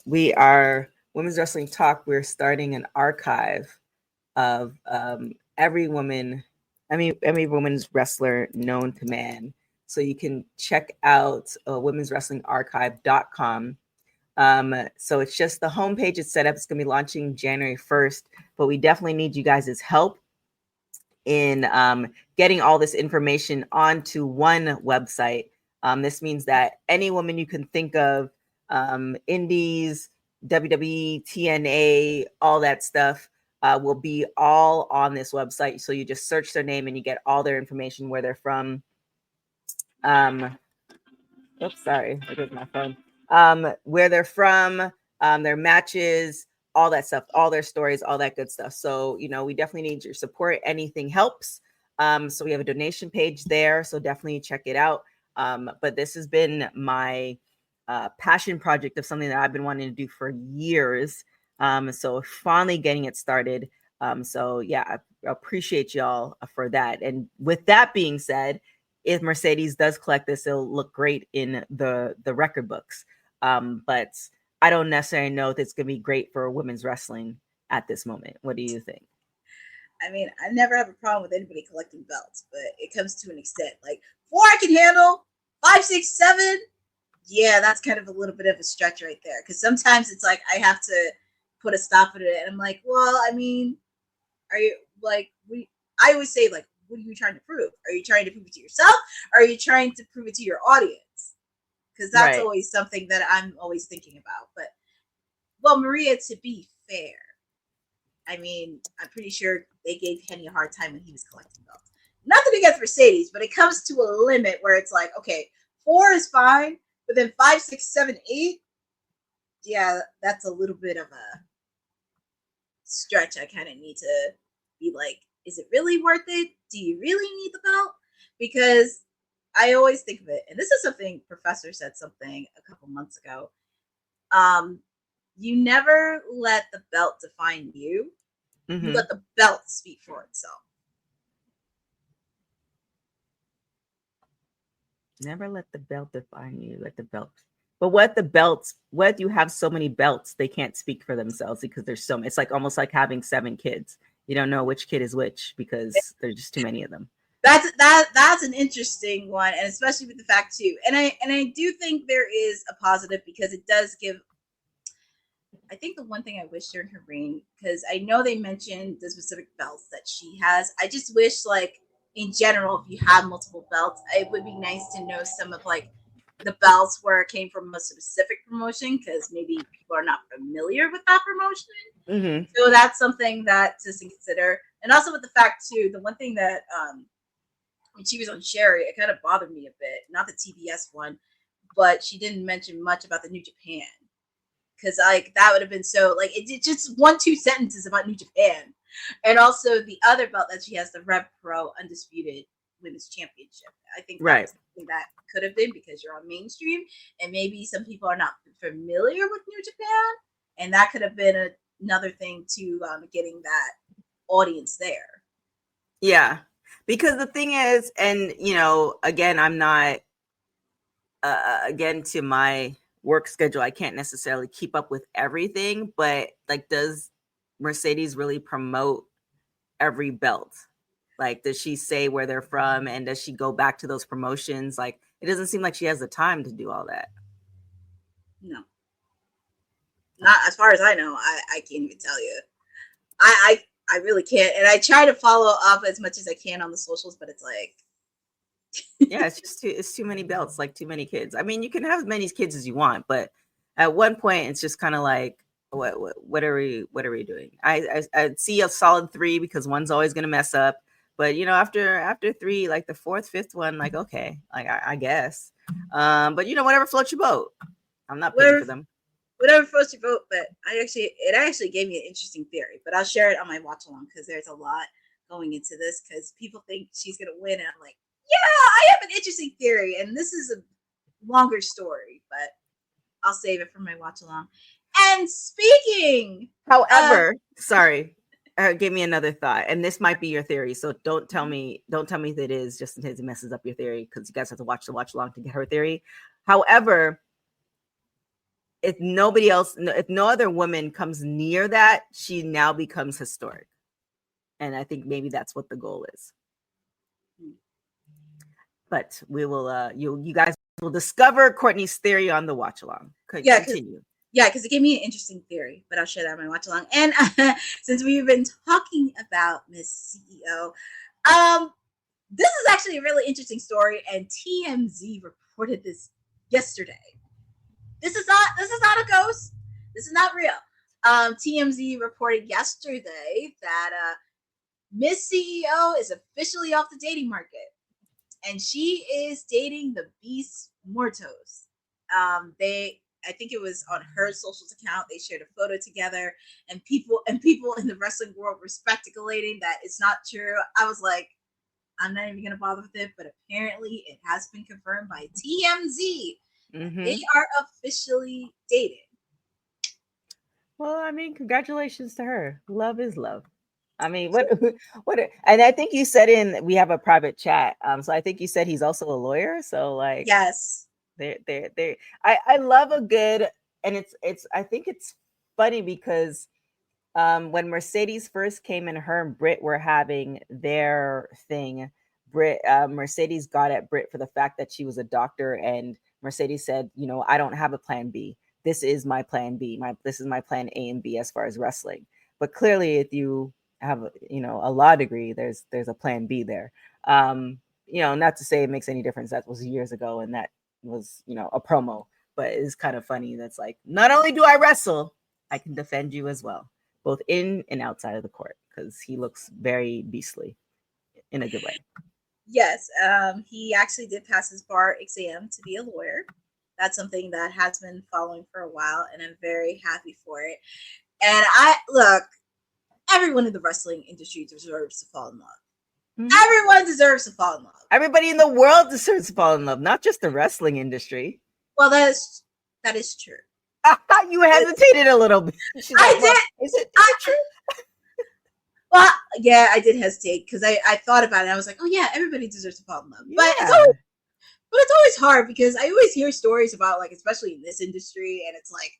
S3: we are Women's Wrestling Talk. We're starting an archive of every women's wrestler known to man. So you can check out womenswrestlingarchive.com. So it's just the homepage is set up. It's going to be launching January 1st, but we definitely need you guys' help in getting all this information onto one website. This means that any woman you can think of, indies, WWE, TNA, all that stuff, will be all on this website. So you just search their name and you get all their information, where they're from. Oops, sorry, there goes my phone. Where they're from, their matches, all that stuff, all their stories, all that good stuff. So, you know, we definitely need your support. Anything helps. So we have a donation page there. So definitely check it out. But this has been my passion project of something that I've been wanting to do for years. So finally getting it started. So yeah, I appreciate y'all for that. And with that being said, if Mercedes does collect this, it'll look great in the record books. But I don't necessarily know if it's going to be great for women's wrestling at this moment. What do you think?
S4: I mean, I never have a problem with anybody collecting belts, but it comes to an extent. Like 4 I can handle, 5, 6, 7. Yeah, that's kind of a little bit of a stretch right there. Because sometimes it's like I have to put a stop to it, and I'm like, well, I mean, are you like I always say, like, what are you trying to prove? Are you trying to prove it to yourself? Or are you trying to prove it to your audience? Because that's always something that I'm always thinking about. But, well, Maria, to be fair, I mean, I'm pretty sure they gave Kenny a hard time when he was collecting belts. Nothing against Mercedes, but it comes to a limit where it's like, okay, 4 is fine, but then 5, 6, 7, 8, yeah, that's a little bit of a stretch. I kind of need to be like, is it really worth it? Do you really need the belt? Because I always think of it, and this is something Professor said something a couple months ago. You never let the belt define you. Mm-hmm. You let the belt speak for itself.
S3: Never let the belt define you. Let the belt. But what you have so many belts, they can't speak for themselves because there's so many. It's like almost like having 7 kids. You don't know which kid is which because there's just too many of them.
S4: That's an interesting one, and especially with the fact too. And I do think there is a positive because it does give. I think the one thing I wish during her reign, because I know they mentioned the specific belts that she has. I just wish, like, in general, if you have multiple belts, it would be nice to know some of like the belts where it came from a specific promotion, because maybe people are not familiar with that promotion. Mm-hmm. So that's something that to consider. And also with the fact too, the one thing that when she was on Sherry, it kind of bothered me a bit. Not the TBS one, but she didn't mention much about the New Japan. because like that would have been so like it just 1-2 sentences about New Japan, and also the other belt that she has, the Rev Pro Undisputed Women's Championship. I think that's something that could have been, because you're on mainstream and maybe some people are not familiar with New Japan, and that could have been another thing to getting that audience there.
S3: Yeah, because the thing is, and you know, again, I'm not again, to my work schedule, I can't necessarily keep up with everything, but like, does Mercedes really promote every belt? Like, does she say where they're from, and does she go back to those promotions? Like, it doesn't seem like she has the time to do all that.
S4: No, not as far as I know. I can't even tell you. I really can't, and I try to follow up as much as I can on the socials, but it's like,
S3: yeah, it's too many belts, like too many kids. I mean, you can have as many kids as you want, but at one point, it's just kind of like, what are we doing? I see a solid 3 because one's always gonna mess up. But you know, after 3, like the 4th, 5th one, like okay, like I guess. But you know, whatever floats your boat. I'm not paying for them.
S4: Whatever floats your boat. But it actually gave me an interesting theory. But I'll share it on my watch along, because there's a lot going into this, because people think she's gonna win, and I'm like, yeah, I have an interesting theory, and this is a longer story, but I'll save it for my watch along. And speaking,
S3: however, sorry, gave me another thought, and this might be your theory, so don't tell me that it is, just in case it messes up your theory, because you guys have to watch the watch along to get her theory. However, if no other woman comes near that, she now becomes historic, and I think maybe that's what the goal is. But we will, you guys will discover Courtney's theory on the watch along. Continue.
S4: Yeah, because it gave me an interesting theory, but I'll share that on my watch along. And since we've been talking about Miss CEO, this is actually a really interesting story, and TMZ reported this yesterday. This is not a ghost. This is not real. TMZ reported yesterday that Miss CEO is officially off the dating market, and she is dating the Beast Mortos. I think it was on her socials account. They shared a photo together, and people in the wrestling world were speculating that it's not true. I was like, I'm not even gonna bother with it, but apparently it has been confirmed by TMZ. Mm-hmm. They are officially dating.
S3: Well, I mean, congratulations to her. Love is love. I mean, what, and I think you said we have a private chat. So I think you said he's also a lawyer. So like,
S4: yes,
S3: I love a good, and I think it's funny because when Mercedes first came in, her and Britt were having their thing. Mercedes got at Britt for the fact that she was a doctor, and Mercedes said, you know, I don't have a plan B. This is my plan B. This is my plan A and B as far as wrestling. But clearly, if you have, you know, a law degree, there's a plan B there. You know, not to say it makes any difference. That was years ago, and that was, you know, a promo. But it's kind of funny. That's like, not only do I wrestle, I can defend you as well, both in and outside of the court, because he looks very beastly in a good way.
S4: Yes, he actually did pass his bar exam to be a lawyer. That's something that has been following for a while, and I'm very happy for it. And everyone in the wrestling industry deserves to fall in love. Mm-hmm. Everyone deserves to fall in love.
S3: Everybody in the world deserves to fall in love, not just the wrestling industry.
S4: Well, that is true.
S3: You hesitated a little bit.
S4: I did. Is it true? Well, yeah, I did hesitate because I thought about it. I was like, oh yeah, everybody deserves to fall in love. Yeah. But it's always hard, because I always hear stories about, like, especially in this industry, and it's like,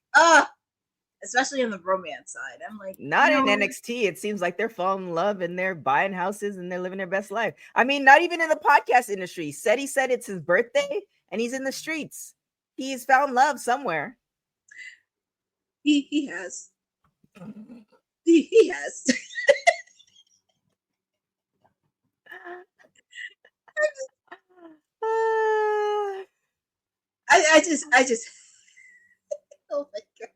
S4: especially on the romance side. I'm like,
S3: not in NXT. It seems like they're falling in love and they're buying houses and they're living their best life. I mean, not even in the podcast industry. He said it's his birthday and he's in the streets. He's found love somewhere.
S4: He has. He has. I just oh my god.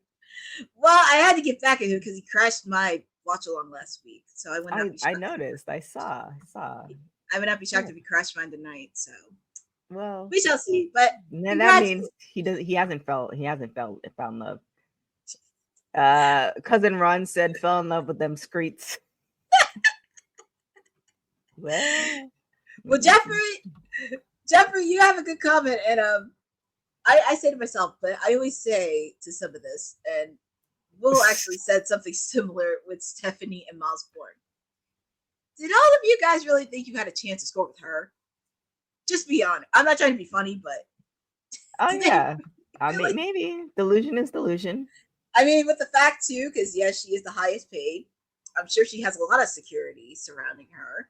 S4: Well, I had to get back at him because he crashed my watch along last week. So I would not be shocked.
S3: I noticed. I saw.
S4: I would not be shocked if he crashed mine tonight. So
S3: well,
S4: we shall see. But
S3: that means he hasn't found love. Cousin Ron said fell in love with them screets. Well,
S4: Jeffrey, you have a good comment, and I say to myself, but I always say to some of this, and Will actually said something similar with Stephanie and Miles Bourne. Did all of you guys really think you had a chance to score with her? Just be honest. I'm not trying to be funny, but
S3: oh yeah, I mean maybe delusion is delusion.
S4: I mean, with the fact too, because yes, she is the highest paid. I'm sure she has a lot of security surrounding her.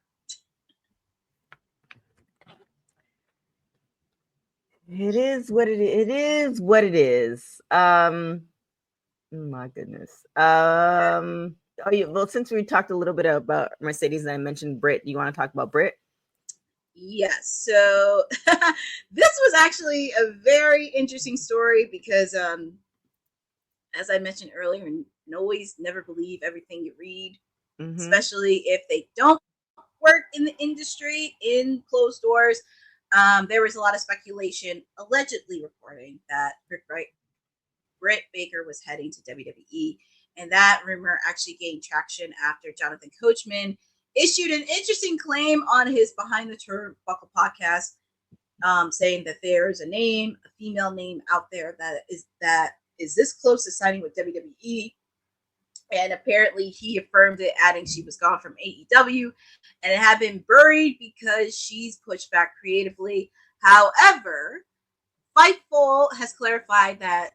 S3: It is what it is. It is what it is. My goodness. Oh, yeah, well, since we talked a little bit about Mercedes and I mentioned Brit, do you want to talk about Brit?
S4: Yes. So this was actually a very interesting story because, as I mentioned earlier, always never believe everything you read, especially if they don't work in the industry in closed doors. There was a lot of speculation, allegedly reporting that Britt Baker was heading to WWE, and that rumor actually gained traction after Jonathan Coachman issued an interesting claim on his Behind the Turnbuckle podcast, saying that there's a female name out there that is this close to signing with WWE. And apparently he affirmed it, adding she was gone from AEW and it had been buried because she's pushed back creatively. However, Fightful has clarified that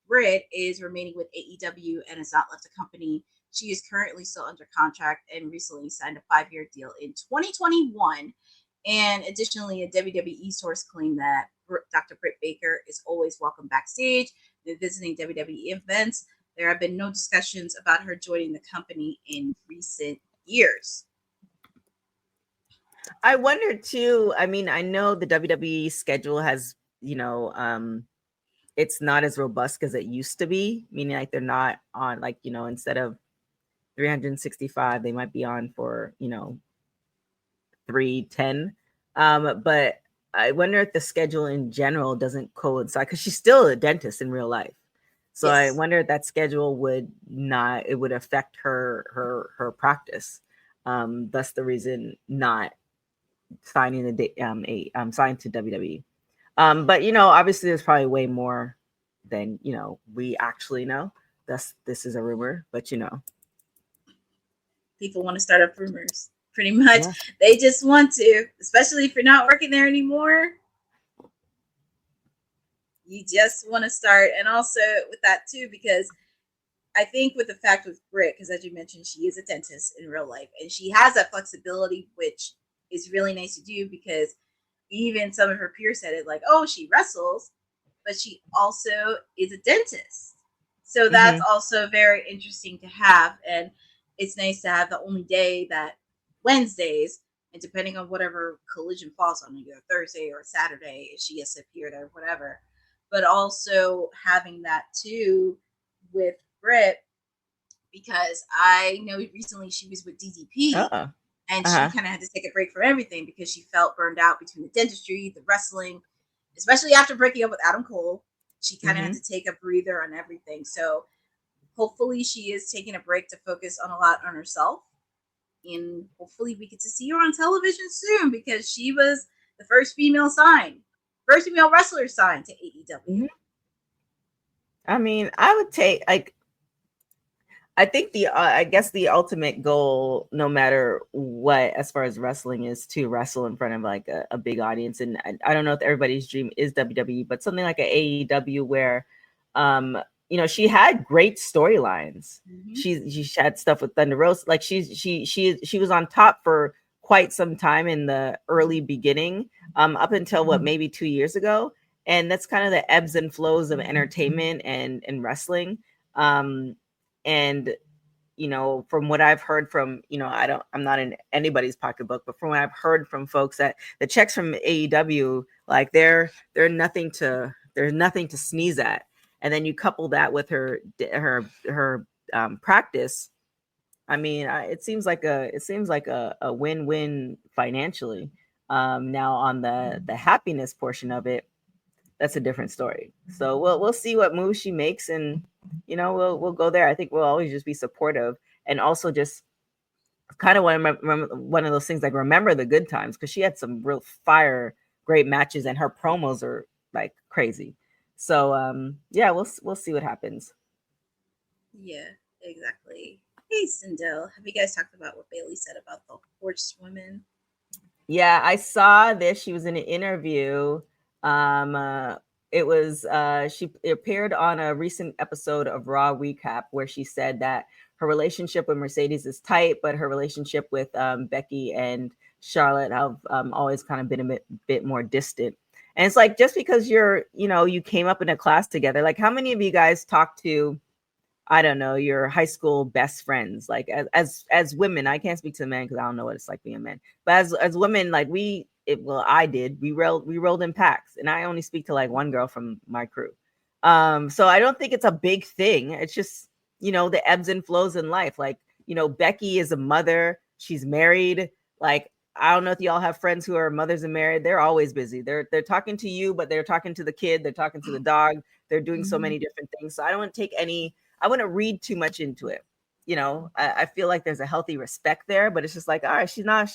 S4: Britt is remaining with AEW and has not left the company. She is currently still under contract and recently signed a 5-year deal in 2021. And additionally, a WWE source claimed that Dr. Britt Baker is always welcome backstage when visiting WWE events. There have been no discussions about her joining the company in recent years.
S3: I wonder too. I mean, I know the WWE schedule has, it's not as robust as it used to be, meaning like they're not on, like, instead of 365, they might be on for, 310. But I wonder if the schedule in general doesn't coincide, because she's still a dentist in real life. So yes. I wonder if that schedule would affect her practice. That's the reason not signing signed to WWE. But obviously there's probably way more than we actually know. This is a rumor, but
S4: people want to start up rumors. Pretty much, yeah. They just want to, especially if you're not working there anymore. You just want to start. And also with that too, because I think with the fact with Britt, because as you mentioned, she is a dentist in real life and she has that flexibility, which is really nice to do, because even some of her peers said it, like, oh, she wrestles, but she also is a dentist. So that's also very interesting to have. And it's nice to have the only day that Wednesdays, and depending on whatever collision falls on, either Thursday or Saturday, if she has to appear or whatever. But also having that too with Britt, because I know recently she was with DDP and she kind of had to take a break from everything because she felt burned out between the dentistry, the wrestling, especially after breaking up with Adam Cole. She kind of had to take a breather on everything. So hopefully she is taking a break to focus on a lot on herself. And hopefully we get to see her on television soon, because she was the first female wrestler signed to AEW.
S3: I mean, I would take, like, I think I guess the ultimate goal, no matter what, as far as wrestling, is to wrestle in front of like a big audience. And I don't know if everybody's dream is WWE, but something like an AEW where, she had great storylines. She had stuff with Thunder Rosa. Like she was on top for quite some time in the early beginning, up until maybe 2 years ago. And that's kind of the ebbs and flows of entertainment and wrestling. And, from what I've heard from, I'm not in anybody's pocketbook, but from what I've heard from folks, that the checks from AEW, like they're nothing to sneeze at. And then you couple that with her practice. I mean, it seems like a win-win financially. Now on the happiness portion of it, that's a different story. So we'll see what moves she makes, and we'll go there. I think we'll always just be supportive, and also just kind of one of those things, like, remember the good times, because she had some real fire great matches, and her promos are like crazy. So yeah, we'll see what happens.
S4: Yeah, exactly. Hey, Sindel, have you guys talked about what Bailey said about the horsewomen?
S3: Yeah, I saw this. She was in an interview. It was she appeared on a recent episode of Raw Recap, where she said that her relationship with Mercedes is tight, but her relationship with Becky and Charlotte have always kind of been a bit more distant. And it's like, just because you came up in a class together, like, how many of you guys talk to, I don't know, your high school best friends? Like, as women, I can't speak to men because I don't know what it's like being a man. But as women, like, I did. We rolled in packs, and I only speak to like one girl from my crew. So I don't think it's a big thing. It's just, the ebbs and flows in life. Like, Becky is a mother. She's married. Like, I don't know if y'all have friends who are mothers and married. They're always busy. They're talking to you, but they're talking to the kid. They're talking to the dog. They're doing so many different things. So I don't want to take any. I wouldn't read too much into it. I feel like there's a healthy respect there, but it's just like, all right, she's not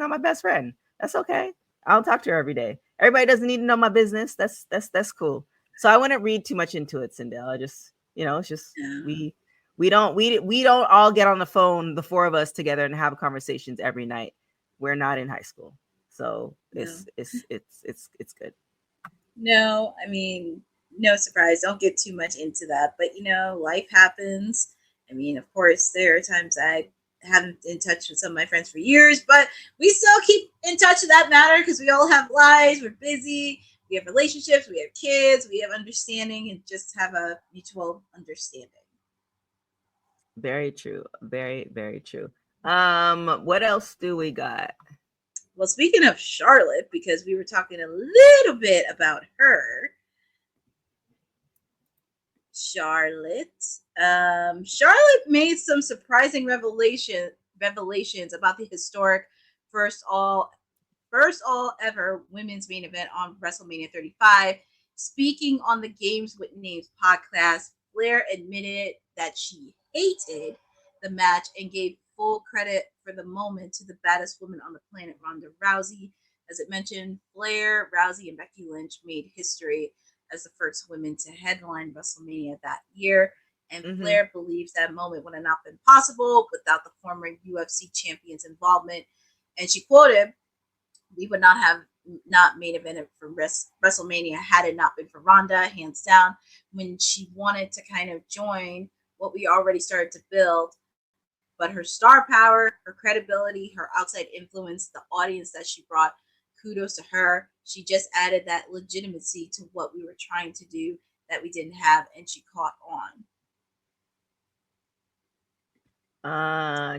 S3: my best friend. That's okay. I'll talk to her every day. Everybody doesn't need to know my business. That's cool. So I wouldn't read too much into it, Sindel. I just, it's just, we don't all get on the phone, the four of us together, and have conversations every night. We're not in high school. So it's good.
S4: No, I mean, no surprise. Don't get too much into that. But life happens. I mean, of course, there are times I haven't in touch with some of my friends for years, but we still keep in touch. That matter, because we all have lives. We're busy. We have relationships. We have kids. We have understanding, and just have a mutual understanding.
S3: Very true. Very, very true. What else do we got?
S4: Well, speaking of Charlotte, because we were talking a little bit about her. Charlotte made some surprising revelations about the historic first all ever women's main event on WrestleMania 35. Speaking on the Games with Names podcast, Flair admitted that she hated the match and gave full credit for the moment to the baddest woman on the planet, Ronda Rousey. As it mentioned, Flair, Rousey, and Becky Lynch made history as the first women to headline WrestleMania that year. And Flair believes that moment would have not been possible without the former UFC champion's involvement. And she quoted, "We would not have main evented for WrestleMania had it not been for Ronda, hands down, when she wanted to kind of join what we already started to build. But her star power, her credibility, her outside influence, the audience that she brought, kudos to her. She just added that legitimacy to what we were trying to do that we didn't have, and she caught
S3: on."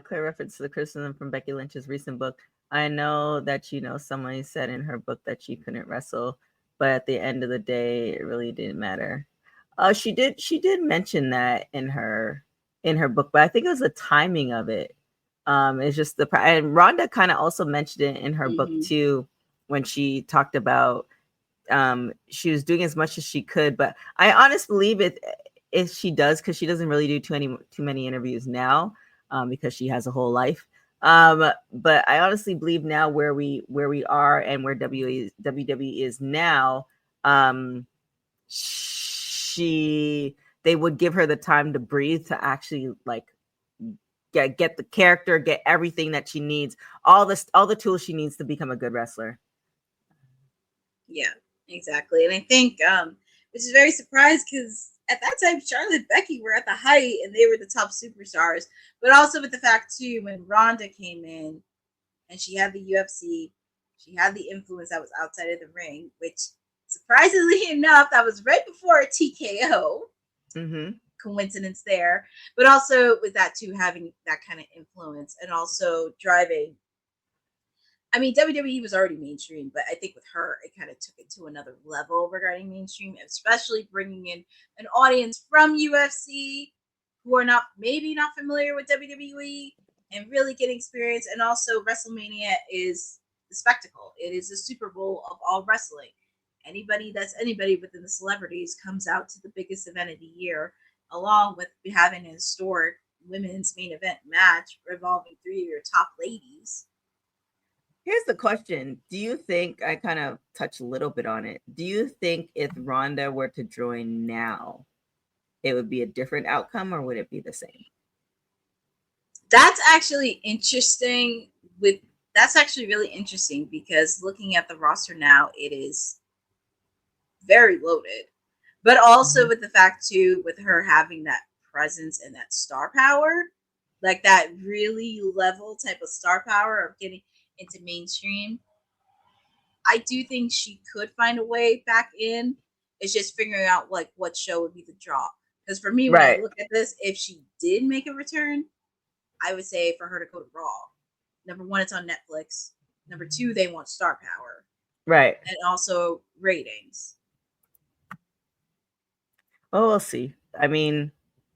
S3: Clear reference to the criticism from Becky Lynch's recent book. I know that somebody said in her book that she couldn't wrestle, but at the end of the day, it really didn't matter. She did mention that in her book, but I think it was the timing of it. It's just and Rhonda kind of also mentioned it in her book too, when she talked about she was doing as much as she could, but I honestly believe it if she does, because she doesn't really do too many interviews now, because she has a whole life. But I honestly believe now where we are and where WWE is now, they would give her the time to breathe, to actually like get the character, get everything that she needs, all the tools she needs to become a good wrestler.
S4: Yeah, exactly. And I think which is very surprised, because at that time Charlotte and Becky were at the height and they were the top superstars, but also with the fact too, when Ronda came in and she had the UFC, she had the influence that was outside of the ring, which surprisingly enough, that was right before a TKO. Coincidence there, but also with that too, having that kind of influence and also driving. I mean, WWE was already mainstream, but I think with her, it kind of took it to another level regarding mainstream, especially bringing in an audience from UFC who are maybe not familiar with WWE and really getting experience. And also, WrestleMania is the spectacle. It is the Super Bowl of all wrestling. anybody that's anybody within the celebrities comes out to the biggest event of the year, along with having an historic women's main event match revolving three of your top ladies.
S3: Here's the question. Do you think, I kind of touched a little bit on it, do you think if Ronda were to join now, it would be a different outcome, or would it be the same?
S4: That's actually interesting. That's actually really interesting, because looking at the roster now, it is very loaded. But also with the fact too, with her having that presence and that star power, like that really level type of star power of getting into mainstream, I do think she could find a way back in. It's just figuring out like what show would be the draw. Because for me, when I look at this, if she did make a return, I would say for her to go to Raw. Number one, it's on Netflix. Number two, they want star power.
S3: Right.
S4: And also ratings.
S3: Oh, we'll see. I mean,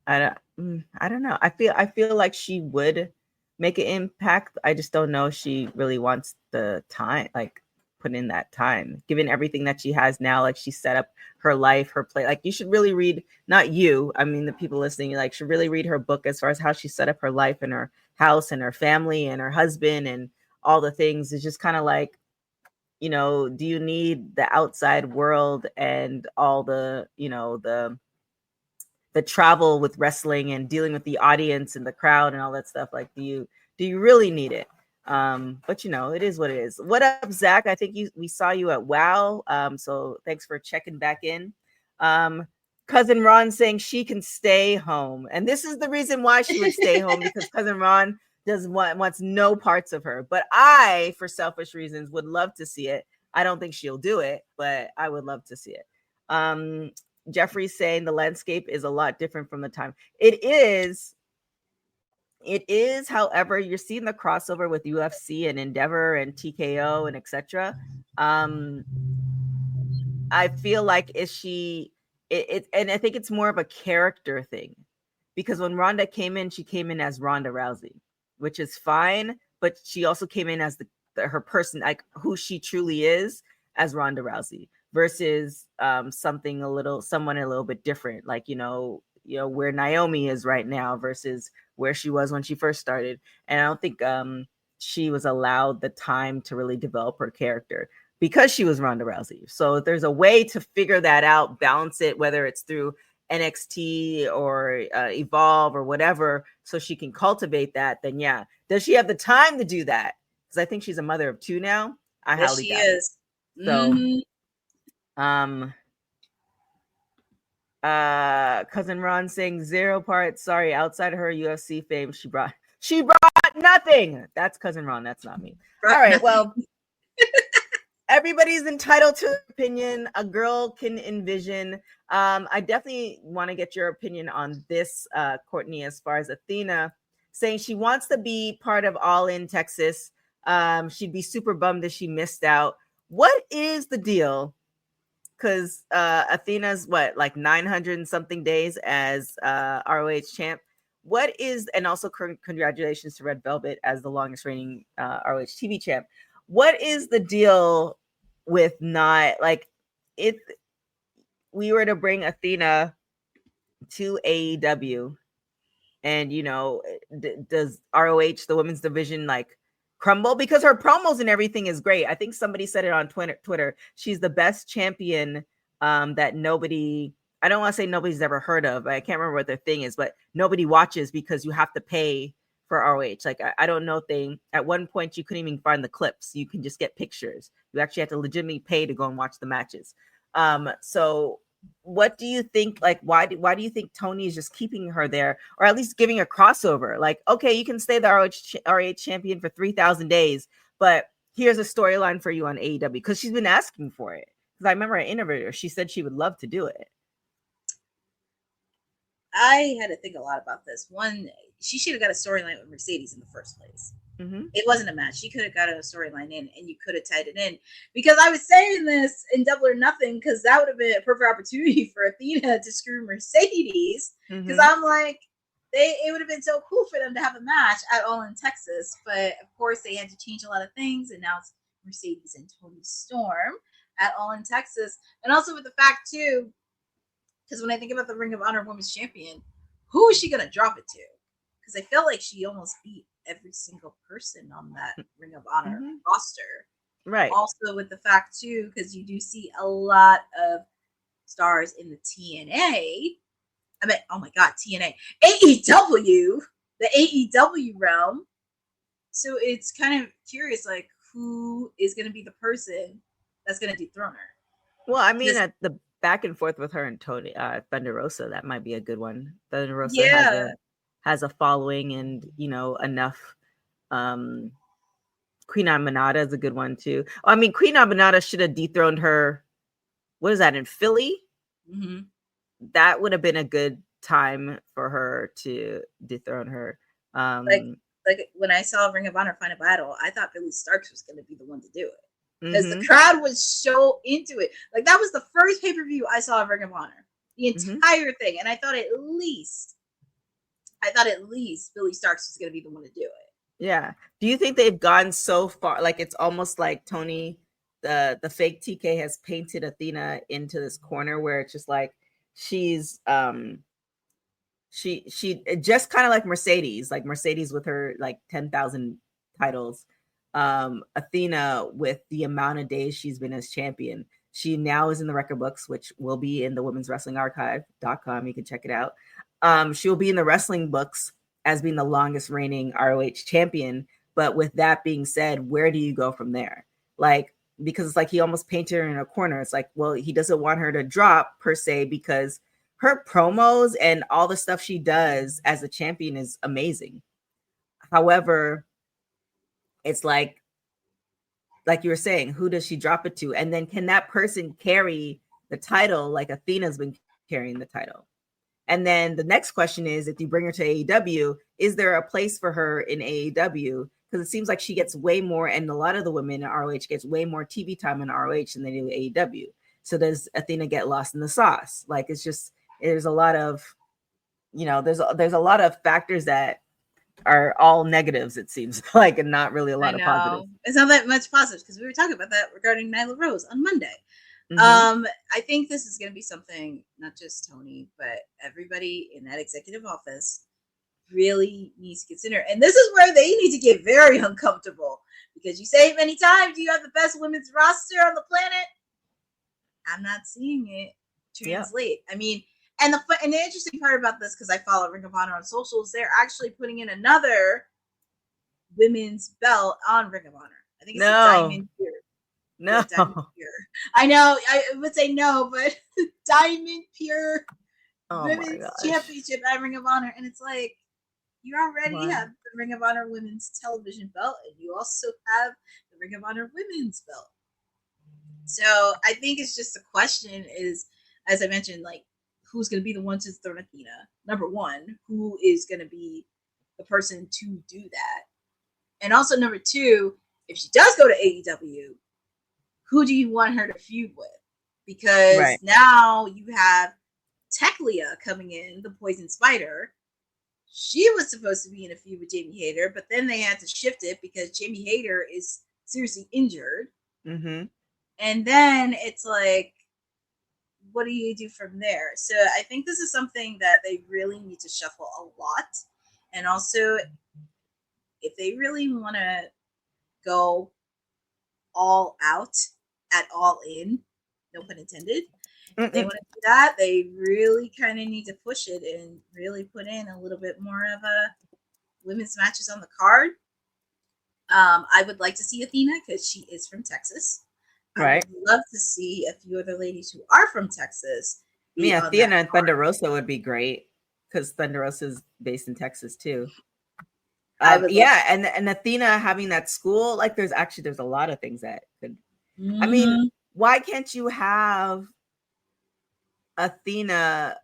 S3: I don't know. I feel like she would make an impact. I just don't know if she really wants the time, like put in that time, given everything that she has now. Like she set up her life, her play. Like you should really read, not you, I mean the people listening, like should really read her book as far as how she set up her life and her house and her family and her husband and all the things. It's just kind of like, you know, do you need the outside world and all the, you know, the travel with wrestling and dealing with the audience and the crowd and all that stuff? Like, do you really need it? But you know, it is what it is. What up, Zach? I think we saw you at WOW. So thanks for checking back in. Cousin Ron saying she can stay home. And this is the reason why she would stay home, because Cousin Ron wants no parts of her. But I, for selfish reasons, would love to see it. I don't think she'll do it, but I would love to see it. Jeffrey's saying the landscape is a lot different from the time. It is. However, you're seeing the crossover with UFC and Endeavor and TKO and etc. I feel like and I think it's more of a character thing, because when Ronda came in, she came in as Ronda Rousey, which is fine, but she also came in as her person, like who she truly is as Ronda Rousey, versus someone a little bit different, like you know where Naomi is right now versus where she was when she first started. And I don't think she was allowed the time to really develop her character because she was Ronda Rousey. So if there's a way to figure that out, balance it, whether it's through NXT or Evolve or whatever, so she can cultivate that, then yeah. Does she have the time to do that? Because I think she's a mother of two now. I highly doubt it. So Cousin Ron saying 0 parts. Sorry, outside of her UFC fame, she brought nothing. That's Cousin Ron. That's not me. All right, well, everybody's entitled to an opinion. A girl can envision. I definitely want to get your opinion on this, Courtney, as far as Athena saying she wants to be part of All In Texas. She'd be super bummed if she missed out. What is the deal? Because Athena's like 900 and something days as ROH champ. What is, and also congratulations to Red Velvet as the longest reigning ROH TV champ. What is the deal with not, like, if we were to bring Athena to AEW and, you know, does ROH, the women's division, like crumble? Because her promos and everything is great. I think somebody said it on Twitter. She's the best champion that nobody, I don't want to say nobody's ever heard of. I can't remember what their thing is, but nobody watches because you have to pay for ROH. Like, I don't know if they, at one point you couldn't even find the clips. You can just get pictures. You actually have to legitimately pay to go and watch the matches. So what do you think? Like, why do you think Tony is just keeping her there, or at least giving a crossover? Like, okay, you can stay the ROH champion for 3,000 days, but here's a storyline for you on AEW, because she's been asking for it. Because I remember I interviewed her. She said she would love to do it.
S4: I had to think a lot about this. One, she should have got a storyline with Mercedes in the first place. Mm-hmm. It wasn't a match. She could have got a storyline in, and you could have tied it in. Because I was saying this in Double or Nothing, because that would have been a perfect opportunity for Athena to screw Mercedes. Because I'm like, it would have been so cool for them to have a match at All in Texas. But of course, they had to change a lot of things, and now it's Mercedes and Toni Storm. at All in Texas. And also with the fact too, because when I think about the Ring of Honor Women's Champion, who is she gonna drop it to? Because I feel like she almost beat every single person on that Ring of Honor roster.
S3: Right.
S4: Also with the fact too, because you do see a lot of stars in the TNA. I mean, oh my God, TNA, AEW, the AEW realm. So it's kind of curious, like who is going to be the person that's going to dethrone her?
S3: Well, I mean, at the back and forth with her and Tony Thunder Rosa, that might be a good one. Thunder Rosa has a following, and you know, enough. Queen Aminata is a good one too. I mean, Queen Aminata should have dethroned her. What is that in Philly?
S4: Mm-hmm.
S3: That would have been a good time for her to dethrone her.
S4: Like when I saw Ring of Honor Final Battle, I thought Billy Starks was going to be the one to do it because the crowd was so into it. Like that was the first pay-per-view I saw of Ring of Honor, the entire thing, and I thought at least Billy Starks was going to be the one to do it.
S3: Yeah. Do you think they've gone so far? Like it's almost like Tony, the fake TK, has painted Athena into this corner where it's just like she's she just kind of like Mercedes with her like 10,000 titles. Athena, with the amount of days she's been as champion, she now is in the record books, which will be in the women's wrestling archive.com. You can check it out. She will be in the wrestling books as being the longest reigning ROH champion. But with that being said, where do you go from there? Like, because it's like he almost painted her in a corner. It's like, well, he doesn't want her to drop per se, because her promos and all the stuff she does as a champion is amazing. However, it's like you were saying, who does she drop it to? And then can that person carry the title like Athena's been carrying the title? And then the next question is, if you bring her to AEW, is there a place for her in AEW? Because it seems like she gets way more, and a lot of the women in ROH gets way more TV time in ROH than they do AEW. So does Athena get lost in the sauce? Like, it's just, there's a lot of, you know, there's a lot of factors that are all negatives, it seems like, and not really a lot of positives.
S4: It's not that much positive, because we were talking about that regarding Nyla Rose on Monday. I think this is going to be something not just Tony, but everybody in that executive office really needs to consider. And this is where they need to get very uncomfortable, because you say it many times, you have the best women's roster on the planet. I'm not seeing it translate. Yeah. I mean, and the interesting part about this, because I follow Ring of Honor on socials, they're actually putting in another women's belt on Ring of Honor. I think it's a Diamond Tier.
S3: No,
S4: I know I would say no, but Diamond Pure Women's Championship at Ring of Honor, and it's like you already have the Ring of Honor Women's Television belt, and you also have the Ring of Honor Women's belt. So I think it's just the question is, as I mentioned, like who's going to be the one to throw Athena? Number one, who is going to be the person to do that? And also number two, if she does go to AEW, who do you want her to feud with? Because now you have Teklia coming in, the Poison Spider. She was supposed to be in a feud with Jamie Hayter, but then they had to shift it because Jamie Hayter is seriously injured. And then it's like, what do you do from there? So I think this is something that they really need to shuffle a lot. And also, if they really want to go all out at All In, no pun intended, if they want to do that, they really kind of need to push it and really put in a little bit more of a women's matches on the card. I would like to see Athena because she is from Texas. I would love to see a few other ladies who are from Texas.
S3: Athena and Thunder Rosa would be great, because Thunder Rosa is based in Texas too. And Athena having that school, like there's a lot of things that could. I mean, why can't you have Athena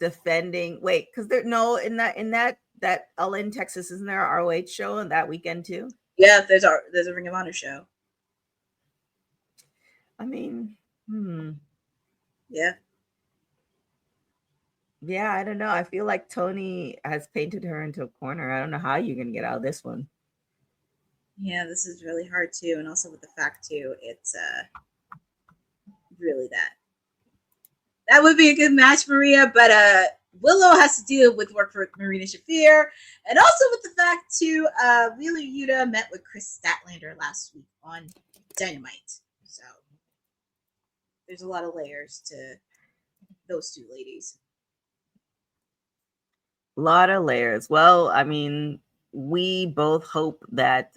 S3: defending? Wait, because in that All In Texas, isn't there a ROH show on that weekend too?
S4: Yeah, there's a Ring of Honor show.
S3: I mean,
S4: yeah,
S3: I don't know. I feel like Tony has painted her into a corner. I don't know how you're gonna get out of this one.
S4: Yeah, this is really hard too, and also with the fact too, it's really that. That would be a good match, Maria, but Willow has to deal with work for Marina Shafir, and also with the fact too, Wheeler Yuta met with Chris Statlander last week on Dynamite. So there's a lot of layers to those two ladies.
S3: A lot of layers. Well, I mean, we both hope that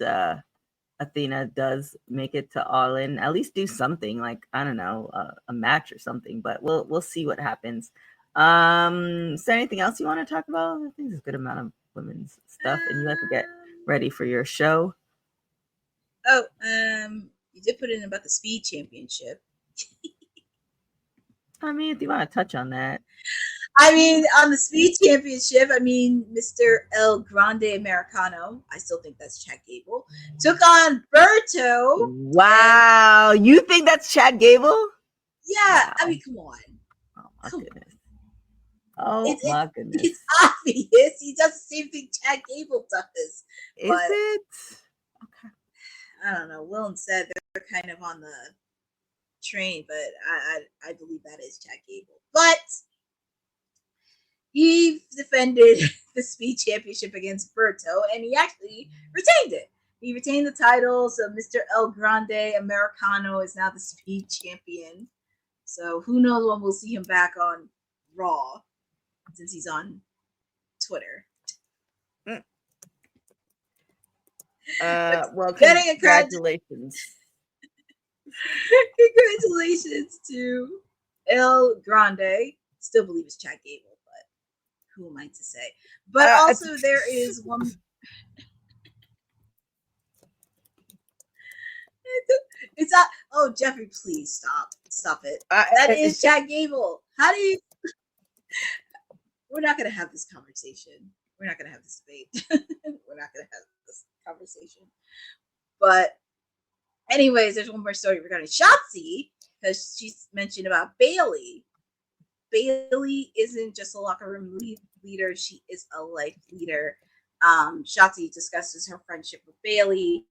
S3: Athena does make it to All In, at least do something like, I don't know, a match or something, but we'll see what happens. Is there anything else you want to talk about? I think there's a good amount of women's stuff, and you have to get ready for your show.
S4: Oh, you did put in about the Speed Championship.
S3: I mean, if you want to touch on that.
S4: I mean, on the Speed Championship, I mean, Mr. El Grande Americano, I still think that's Chad Gable, took on Berto.
S3: Wow. You think that's Chad Gable?
S4: Yeah.
S3: Wow.
S4: I mean, come on.
S3: Oh, my goodness. Oh, my goodness.
S4: It's obvious. He does the same thing Chad Gable does.
S3: Is it?
S4: Okay. I don't know. Willem said they're kind of on the train, but I believe that is Chad Gable. But he defended the Speed Championship against Berto, and he actually retained it. He retained the title, so Mr. El Grande Americano is now the Speed Champion. So who knows when we'll see him back on Raw, since he's on Twitter.
S3: Well, congratulations.
S4: Congratulations to El Grande. Still believe it's Chad Gable. Who am I to say? But also there is one. It's not. Oh, Jeffrey, please stop it. That is Chad Gable. How do you? We're not going to have this conversation. We're not going to have this debate. We're not going to have this conversation. But anyways, there's one more story regarding Shotzi, because she's mentioned about Bailey. Bailey isn't just a locker room leader, she is a life leader. Shotzi discusses her friendship with Bailey.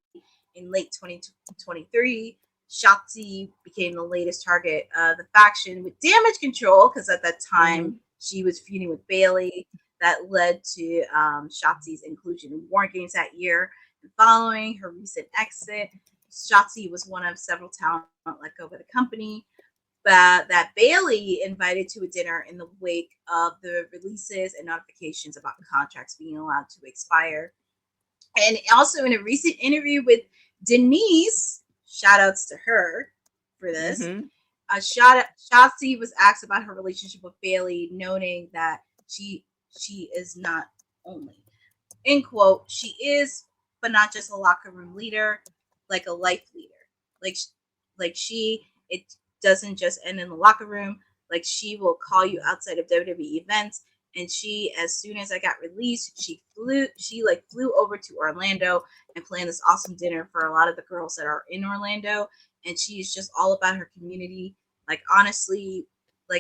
S4: In late 2023, Shotzi became the latest target of the faction with Damage Control, because at that time she was feuding with Bailey. That led to Shotzi's inclusion in War Games that year. And following her recent exit, Shotzi was one of several talent let go by the company. That Bailey invited to a dinner in the wake of the releases and notifications about contracts being allowed to expire. And also in a recent interview with Denise, shout outs to her for this, Shotzi was asked about her relationship with Bailey, noting that she is not only, in quote, she is, but not just a locker room leader, like a life leader. It doesn't just end in the locker room. Like, she will call you outside of WWE events. And she, as soon as I got released, she flew over to Orlando and planned this awesome dinner for a lot of the girls that are in Orlando. And she's just all about her community.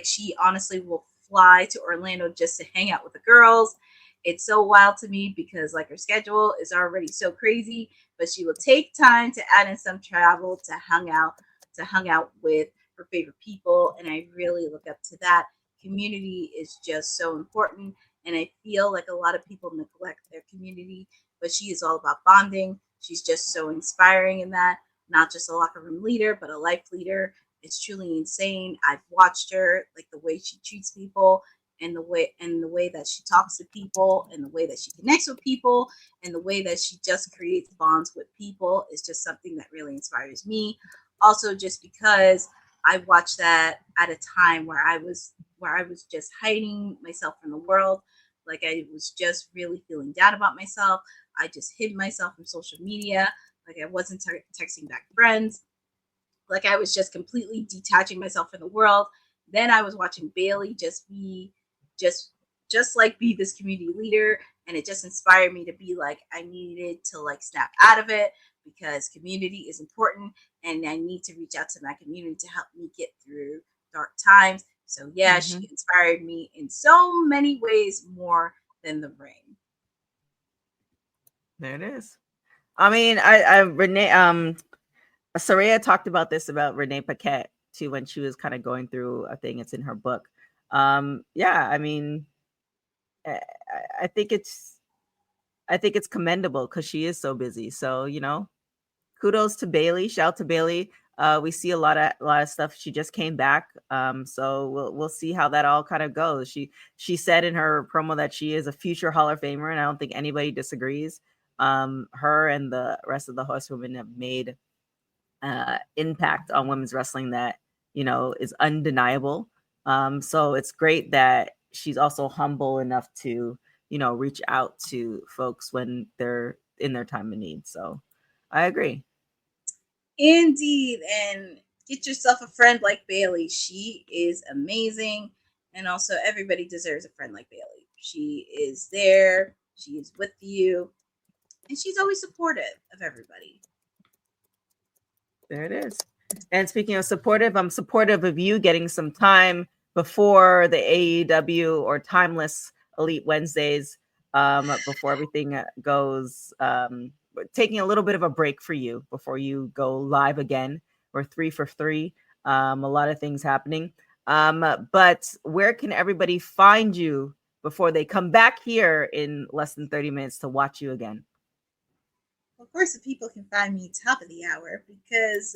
S4: She honestly will fly to Orlando just to hang out with the girls. It's so wild to me because her schedule is already so crazy, but she will take time to add in some travel to hang out with her favorite people. And I really look up to that. Community is just so important, and I feel like a lot of people neglect their community, but she is all about bonding. She's just so inspiring in that, not just a locker room leader, but a life leader. It's truly insane. I've watched her, the way she treats people, and the way that she talks to people, and the way that she connects with people, and the way that she just creates bonds with people is just something that really inspires me. Also, just because I watched that at a time where I was just hiding myself from the world. I was just really feeling down about myself. I just hid myself from social media. I wasn't texting back friends. I was just completely detaching myself from the world. Then I was watching Bailey be this community leader. And it just inspired me to be I needed to snap out of it, because community is important. And I need to reach out to my community to help me get through dark times. So yeah, she inspired me in so many ways more than the ring.
S3: There it is. I mean, Renee, Saraya talked about this about Renee Paquette to when she was kind of going through a thing. It's in her book. Yeah, I mean, I think it's commendable because she is so busy. So, you know, kudos to Bailey. Shout out to Bailey. We see a lot of stuff. She just came back. So we'll see how that all kind of goes. She said in her promo that she is a future Hall of Famer, and I don't think anybody disagrees. Her and the rest of the horsewomen have made impact on women's wrestling that, you know, is undeniable. So it's great that she's also humble enough to, you know, reach out to folks when they're in their time of need. So I agree.
S4: Indeed. And get yourself a friend like Bailey. She is amazing. And also, everybody deserves a friend like Bailey. She is there. She is with you. And she's always supportive of everybody.
S3: There it is. And speaking of supportive, I'm supportive of you getting some time before the AEW or Timeless Elite Wednesdays, before everything goes, taking a little bit of a break for you before you go live again. We're 3 for 3. A lot of things happening. But where can everybody find you before they come back here in less than 30 minutes to watch you again?
S4: Of course, the people can find me top of the hour because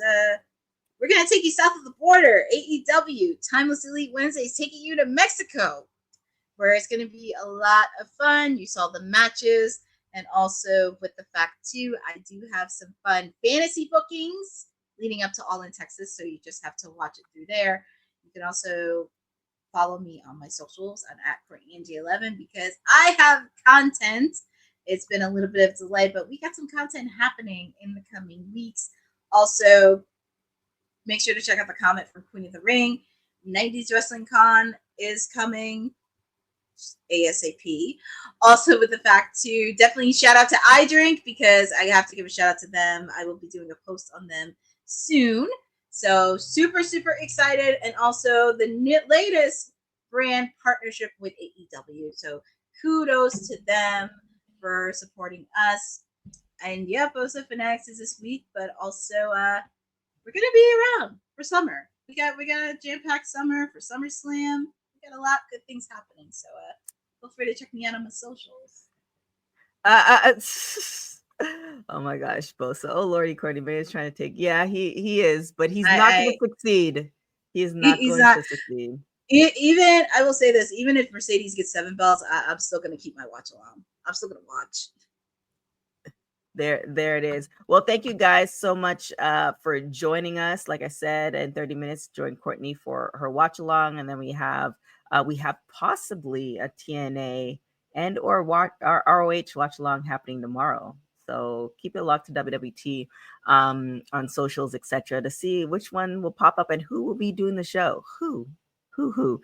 S4: we're going to take you south of the border. AEW, Timeless Elite Wednesdays, taking you to Mexico, where it's going to be a lot of fun. You saw the matches. And also with the fact, too, I do have some fun fantasy bookings leading up to All in Texas. So you just have to watch it through there. You can also follow me on my socials. I'm at CourtneyNJ11 because I have content. It's been a little bit of delay, but we got some content happening in the coming weeks. Also, make sure to check out the comment from Queen of the Ring. 90s Wrestling Con is coming ASAP. Also, with the fact to definitely shout out to iDrink because I have to give a shout out to them. I will be doing a post on them soon. So super, super excited. And also the latest brand partnership with AEW. So kudos to them for supporting us. And yeah, Bosa Fanatics is this week, but also we're gonna be around for summer. We got a jam-packed summer for SummerSlam. We got a lot of good things happening. So feel free to check me out on my socials.
S3: Oh my gosh, Bosa. Oh Lordy, Courtney May is trying to take. Yeah, he is, but he's not going to succeed. He is not going to succeed.
S4: Even I will say this: even if Mercedes gets 7 belts, I'm still going to keep my watch along. I'm still going to watch.
S3: There it is. Well, thank you guys so much for joining us. Like I said, in 30 minutes, join Courtney for her watch along, and then we have possibly a TNA and or our ROH watch along happening tomorrow. So keep it locked to WWT on socials, etc., to see which one will pop up and who will be doing the show. Who. So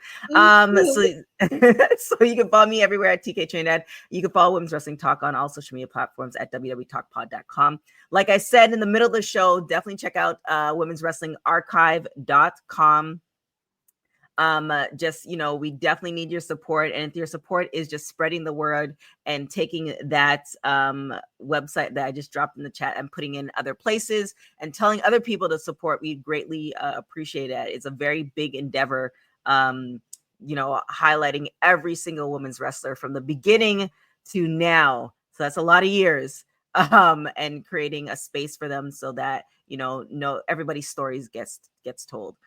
S3: you can follow me everywhere at TK Trinidad. You can follow Women's Wrestling Talk on all social media platforms at www.talkpod.com. Like I said in the middle of the show, definitely check out Women's Wrestling Archive.com. Just, you know, we definitely need your support, and if your support is just spreading the word and taking that website that I just dropped in the chat and putting in other places and telling other people to support, we greatly appreciate it. It's a very big endeavor, you know, highlighting every single women's wrestler from the beginning to now. So that's a lot of years, and creating a space for them so that, you know, everybody's stories gets told.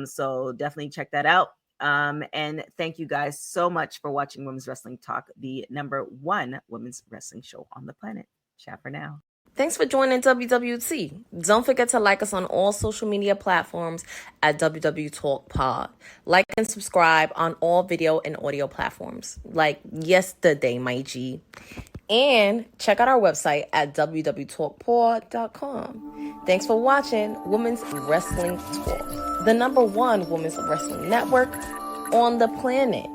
S3: So definitely check that out. And thank you guys so much for watching Women's Wrestling Talk, the #1 women's wrestling show on the planet. Ciao for now.
S2: Thanks for joining WWT. Don't forget to like us on all social media platforms at WW Talk Pod. Like and subscribe on all video and audio platforms like yesterday, my G. And check out our website at www.talkpod.com. Thanks for watching Women's Wrestling Talk, the #1 women's wrestling network on the planet.